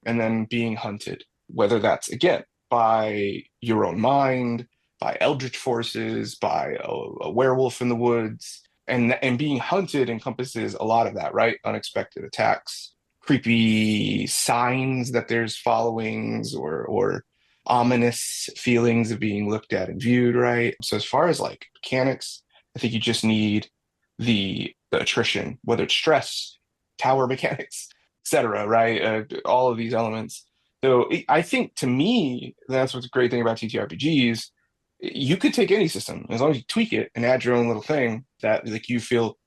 and then being hunted, whether that's again by your own mind, by eldritch forces, by a werewolf in the woods, and being hunted encompasses a lot of that, right? Unexpected attacks, creepy signs that there's followings or ominous feelings of being looked at and viewed, right? So as far as like mechanics, I think you just need the attrition, whether it's stress, tower mechanics, etc., right? All of these elements. So I think to me, that's what's a great thing about TTRPGs. You could take any system as long as you tweak it and add your own little thing that like you feel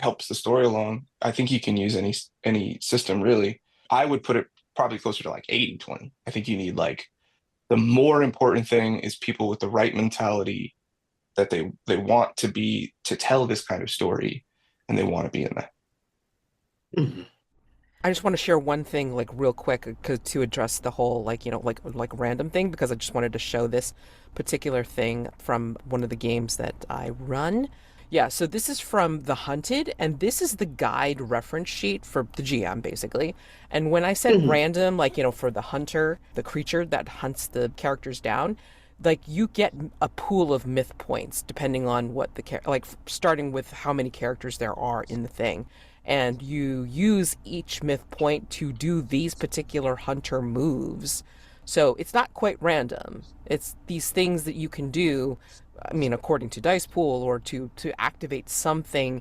helps the story along. I think you can use any system really. I would put it probably closer to like 80-20. I think you need like the more important thing is people with the right mentality that they want to tell this kind of story and they want to be in that.
Mm-hmm.
I just want to share one thing, like real quick, to address the whole like random thing, because I just wanted to show this particular thing from one of the games that I run. Yeah, so this is from The Hunted, and this is the guide reference sheet for the GM, basically. And when I said random, like, for the hunter, the creature that hunts the characters down, like, you get a pool of myth points, depending on what starting with how many characters there are in the thing. and you use each myth point to do these particular hunter moves. So it's not quite random. It's these things that you can do, I mean, according to dice pool, or to activate something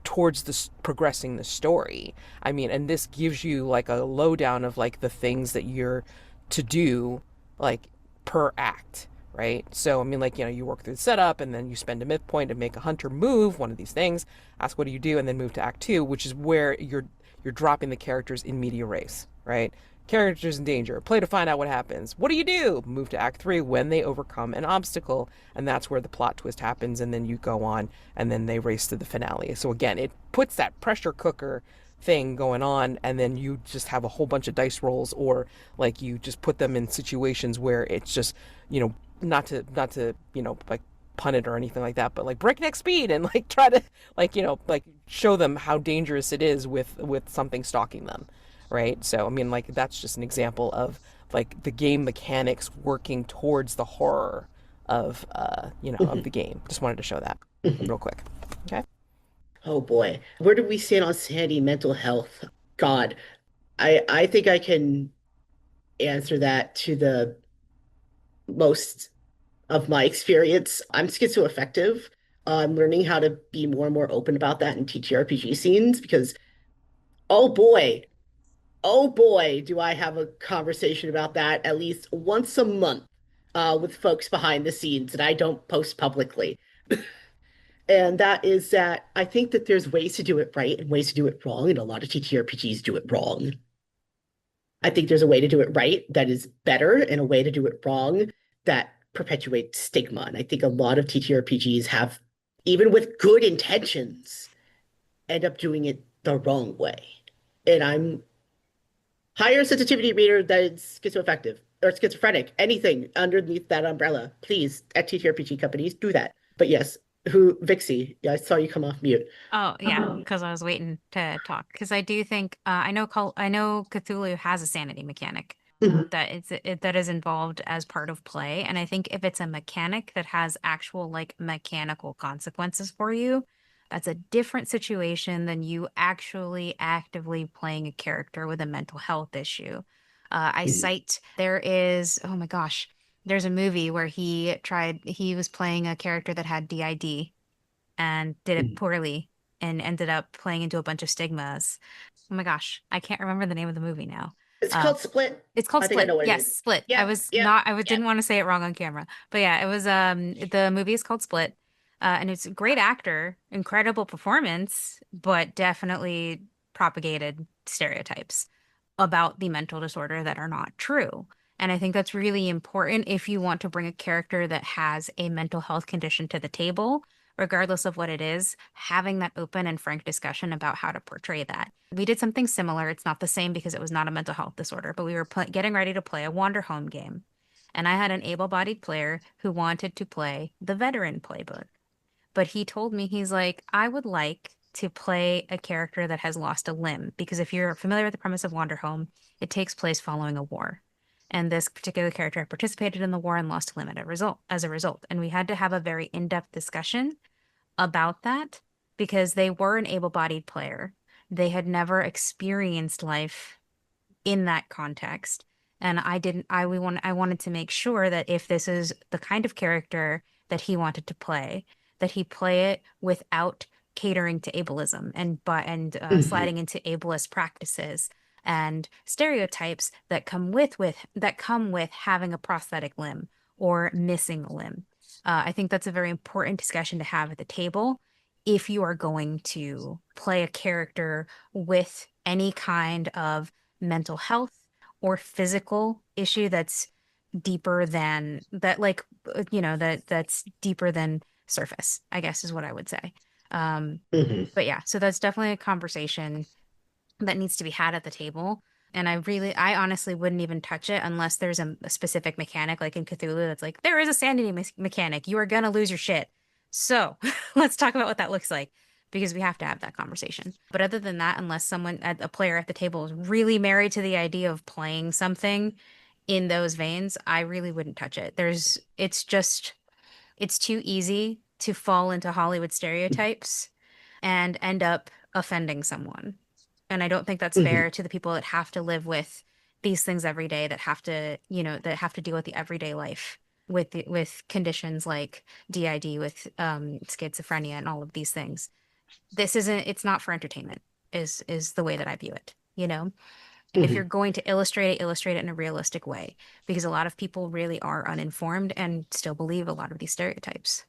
towards progressing the story. I mean, and this gives you like a lowdown of like the things that you're to do like per act, right? So I mean, like, you know, you work through the setup and then you spend a myth point to make a hunter move one of these things, ask what do you do, and then move to act 2, which is where you're dropping the characters in media res, right? Characters in danger, play to find out what happens. What do you do? Move to act 3 when they overcome an obstacle, and that's where the plot twist happens, and then you go on and then they race to the finale. So again, it puts that pressure cooker thing going on, and then you just have a whole bunch of dice rolls, or like you just put them in situations where it's just, you know, not to you know, like pun it or anything like that, but like breakneck speed, and like try to like, you know, like show them how dangerous it is with something stalking them, right? So I mean, like, that's just an example of like the game mechanics working towards the horror of you know, of the game. Just wanted to show that real quick. Okay.
Oh boy, where do we stand on sanity, mental health? God, I think I can answer that to the most of my experience. I'm schizoaffective. I'm learning how to be more and more open about that in TTRPG scenes because, oh boy, oh boy, do I have a conversation about that at least once a month with folks behind the scenes that I don't post publicly. And that is that I think that there's ways to do it right and ways to do it wrong, and a lot of TTRPGs do it wrong. I think there's a way to do it right that is better, and a way to do it wrong that perpetuates stigma. And I think a lot of TTRPGs have, even with good intentions, end up doing it the wrong way. And I'm higher sensitivity reader that is schizoaffective or schizophrenic, anything underneath that umbrella. Please, at TTRPG companies, do that. But yes, Vixie, yeah, I saw you come off mute.
Oh yeah, because I was waiting to talk. Because I do think I know Cthulhu has a sanity mechanic
Mhm.
that is involved as part of play, and I think if it's a mechanic that has actual like mechanical consequences for you, that's a different situation than you actually actively playing a character with a mental health issue. I cite there is, oh my gosh, there's a movie where he was playing a character that had DID and did it poorly and ended up playing into a bunch of stigmas. Oh my gosh, I can't remember the name of the movie now.
It's
Uh,
called Split.
it's called
I think I
Split.
know what it
Yes,
is.
Split. I
Yep,
was
yep,
not,
yep.
didn't want to say it wrong on camera. But yeah, it was the movie is called Split. And it's a great actor, incredible performance, but definitely propagated stereotypes about the mental disorder that are not true. And I think that's really important if you want to bring a character that has a mental health condition to the table, regardless of what it is, having that open and frank discussion about how to portray that. We did something similar. It's not the same because it was not a mental health disorder, but we were getting ready to play a Wander Home game. And I had an able-bodied player who wanted to play the veteran playbook. But he told me, he's like, I would like to play a character that has lost a limb, because if you're familiar with the premise of Wander Home, it takes place following a war. And this particular character had participated in the war and lost a limb as a result. And we had to have a very in-depth discussion about that because they were an able-bodied player. They had never experienced life in that context. And I wanted to make sure that if this is the kind of character that he wanted to play, that he play it without catering to ableism and sliding into ableist practices and stereotypes that come with having a prosthetic limb or missing a limb. I think that's a very important discussion to have at the table if you are going to play a character with any kind of mental health or physical issue that's deeper than that, like, that's deeper than surface, I guess is what I would say. Um,
Mhm.
but yeah, so that's definitely a conversation that needs to be had at the table. And I honestly wouldn't even touch it unless there's a specific mechanic, like in Cthulhu, that's like, there is a sanity mechanic. You are gonna lose your shit. So let's talk about what that looks like because we have to have that conversation. But other than that, unless a player at the table is really married to the idea of playing something in those veins, I really wouldn't touch it. It's too easy to fall into Hollywood stereotypes and end up offending someone. And I don't think that's fair to the people that have to live with these things every day, that have to, that have to deal with the everyday life with conditions like DID, with schizophrenia and all of these things. It's not for entertainment, is the way that I view it, If you're going to illustrate it in a realistic way, because a lot of people really are uninformed and still believe a lot of these stereotypes.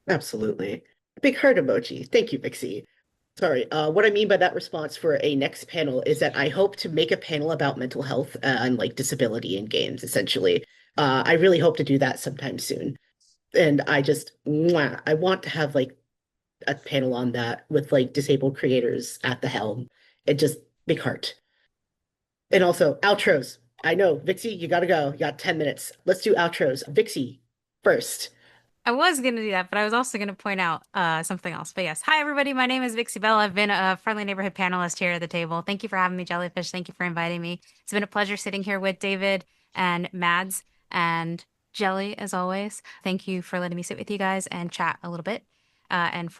Absolutely. Big heart emoji. Thank you, Vixie. Sorry. What I mean by that response for a next panel is that I hope to make a panel about mental health and like disability in games, essentially. I really hope to do that sometime soon. And I want to have like a panel on that with like disabled creators at the helm. It just big heart. And also outros. I know, Vixie, you gotta go. You got 10 minutes. Let's do outros. Vixie first.
I was going to do that, but I was also going to point out something else. But yes, hi everybody. My name is Vixie Bell. I've been a friendly neighborhood panelist here at the table. Thank you for having me, Jellyfish. Thank you for inviting me. It's been a pleasure sitting here with David and Mads and Jelly, as always. Thank you for letting me sit with you guys and chat a little bit. And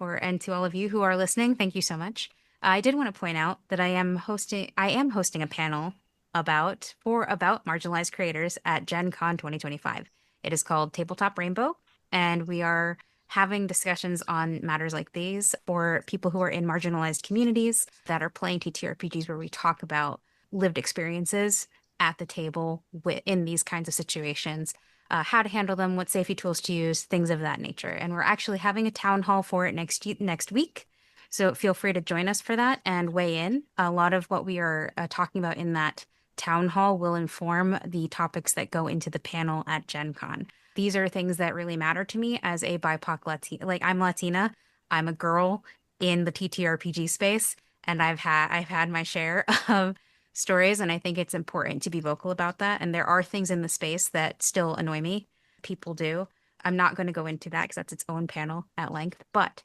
to all of you who are listening, thank you so much. I did want to point out that I am hosting a panel about marginalized creators at Gen Con 2025. It is called Tabletop Rainbow. And we are having discussions on matters like these for people who are in marginalized communities that are playing TTRPGs, where we talk about lived experiences at the table in these kinds of situations, how to handle them, what safety tools to use, things of that nature. And we're actually having a town hall for it next week. So feel free to join us for that and weigh in. A lot of what we are talking about in that town hall will inform the topics that go into the panel at Gen Con. These are things that really matter to me as a BIPOC Latina. Like, I'm Latina, I'm a girl in the TTRPG space, and I've had my share of stories, and I think it's important to be vocal about that. And there are things in the space that still annoy me. People do. I'm not going to go into that because that's its own panel at length. But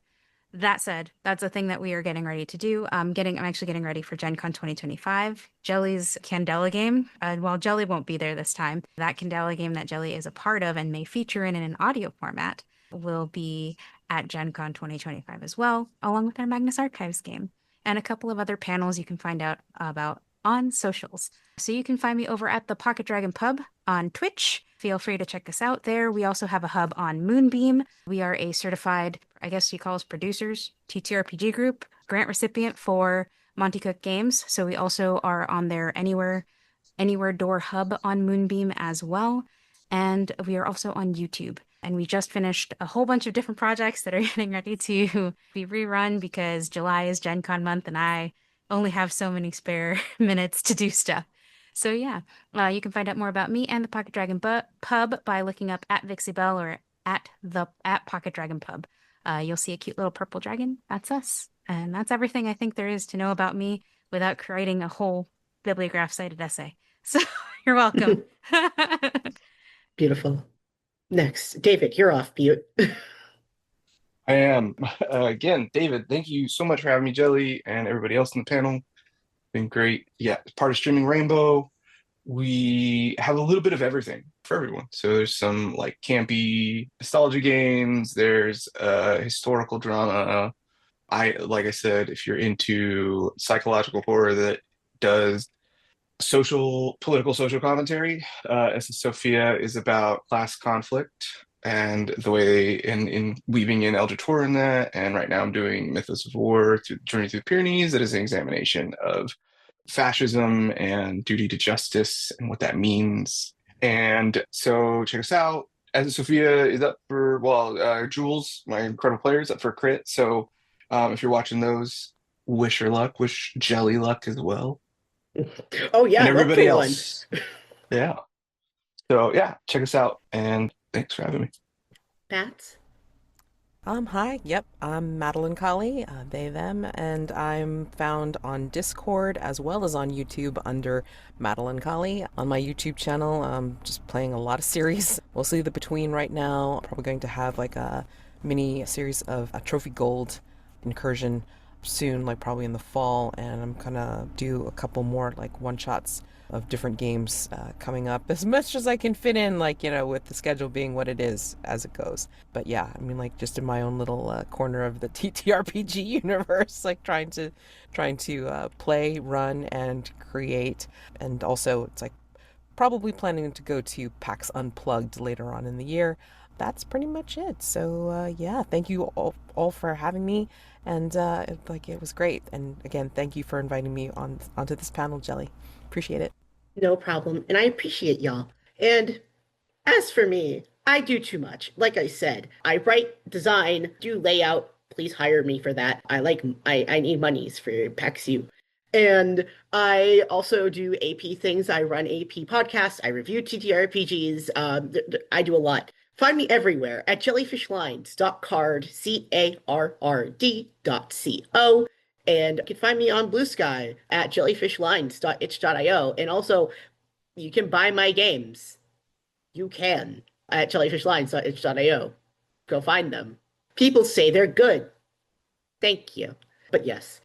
that said, that's a thing that we are getting ready to do. I'm actually getting ready for Gen Con 2025. Jelly's Candela game, while Jelly won't be there this time, that Candela game that Jelly is a part of and may feature in an audio format will be at Gen Con 2025 as well, along with our Magnus Archives game. And a couple of other panels you can find out about on socials. So you can find me over at the Pocket Dragon Pub on Twitch. Feel free to check us out there. We also have a hub on Moonbeam. We are a certified, I guess you call us producers, TTRPG group, grant recipient for Monty Cook Games. So we also are on their Anywhere Door hub on Moonbeam as well. And we are also on YouTube. And we just finished a whole bunch of different projects that are getting ready to be rerun because July is Gen Con month and I only have so many spare minutes to do stuff. So yeah, you can find out more about me and the Pocket Dragon Pub by looking up at Vixie Bell or at Pocket Dragon Pub. You'll see a cute little purple dragon. That's us. And that's everything I think there is to know about me without creating a whole bibliograph-cited essay. So you're welcome.
Beautiful. Next, David, you're off mute.
I am. Again, David, thank you so much for having me, Jelly, and everybody else in the panel. Been great. Yeah, part of Streaming Rainbow. We have a little bit of everything for everyone. So there's some like campy nostalgia games. There's historical drama. Like I said, if you're into psychological horror that does political social commentary, SS Sophia is about class conflict and the way in weaving in Elder Tor in that. And right now I'm doing Mythos of War Journey through the Pyrenees. That is an examination of fascism and duty to justice and what that means. And so check us out. SS Sophia is up for, Jules, my incredible player, is up for a crit. So if you're watching those, wish her luck, wish Jelly luck as well.
Oh yeah,
and everybody else. Yeah. So yeah, check us out and thanks for having me.
Bats?
Hi. Yep. I'm Madeline Colley, they, them, and I'm found on Discord as well as on YouTube under Madeline Colley. On my YouTube channel, I'm just playing a lot of series, mostly the Between right now. Probably going to have like a mini series of a Trophy Gold incursion soon, like probably in the fall, and I'm gonna do a couple more like one-shots of different games coming up as much as I can fit in, like, with the schedule being what it is as it goes. But yeah, I mean, like, just in my own little corner of the TTRPG universe, like trying to play, run, and create. And also, it's like probably planning to go to PAX Unplugged later on in the year. That's pretty much it. So yeah, thank you all for having me, and it was great. And again, thank you for inviting me onto this panel, Jelly. Appreciate it.
No problem. And I appreciate y'all. And as for me, I do too much. Like I said, I write, design, do layout. Please hire me for that. I need monies for PAX U. And I also do AP things. I run AP podcasts. I review TTRPGs. I do a lot. Find me everywhere at jellyfishlines.card, CARRD.co. And you can find me on Blue Sky at jellyfishlines.itch.io. And also, you can buy my games. You can at jellyfishlines.itch.io. Go find them. People say they're good. Thank you. But yes,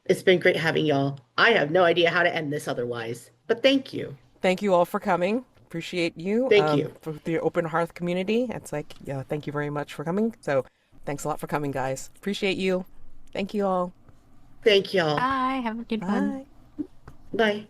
it's been great having y'all. I have no idea how to end this otherwise, but thank you.
Thank you all for coming. Appreciate you.
Thank you.
For the Open Hearth community. It's like, yeah, thank you very much for coming. So thanks a lot for coming, guys. Appreciate you. Thank you all.
Thank y'all.
Bye. Have a good one.
Bye.
Bye.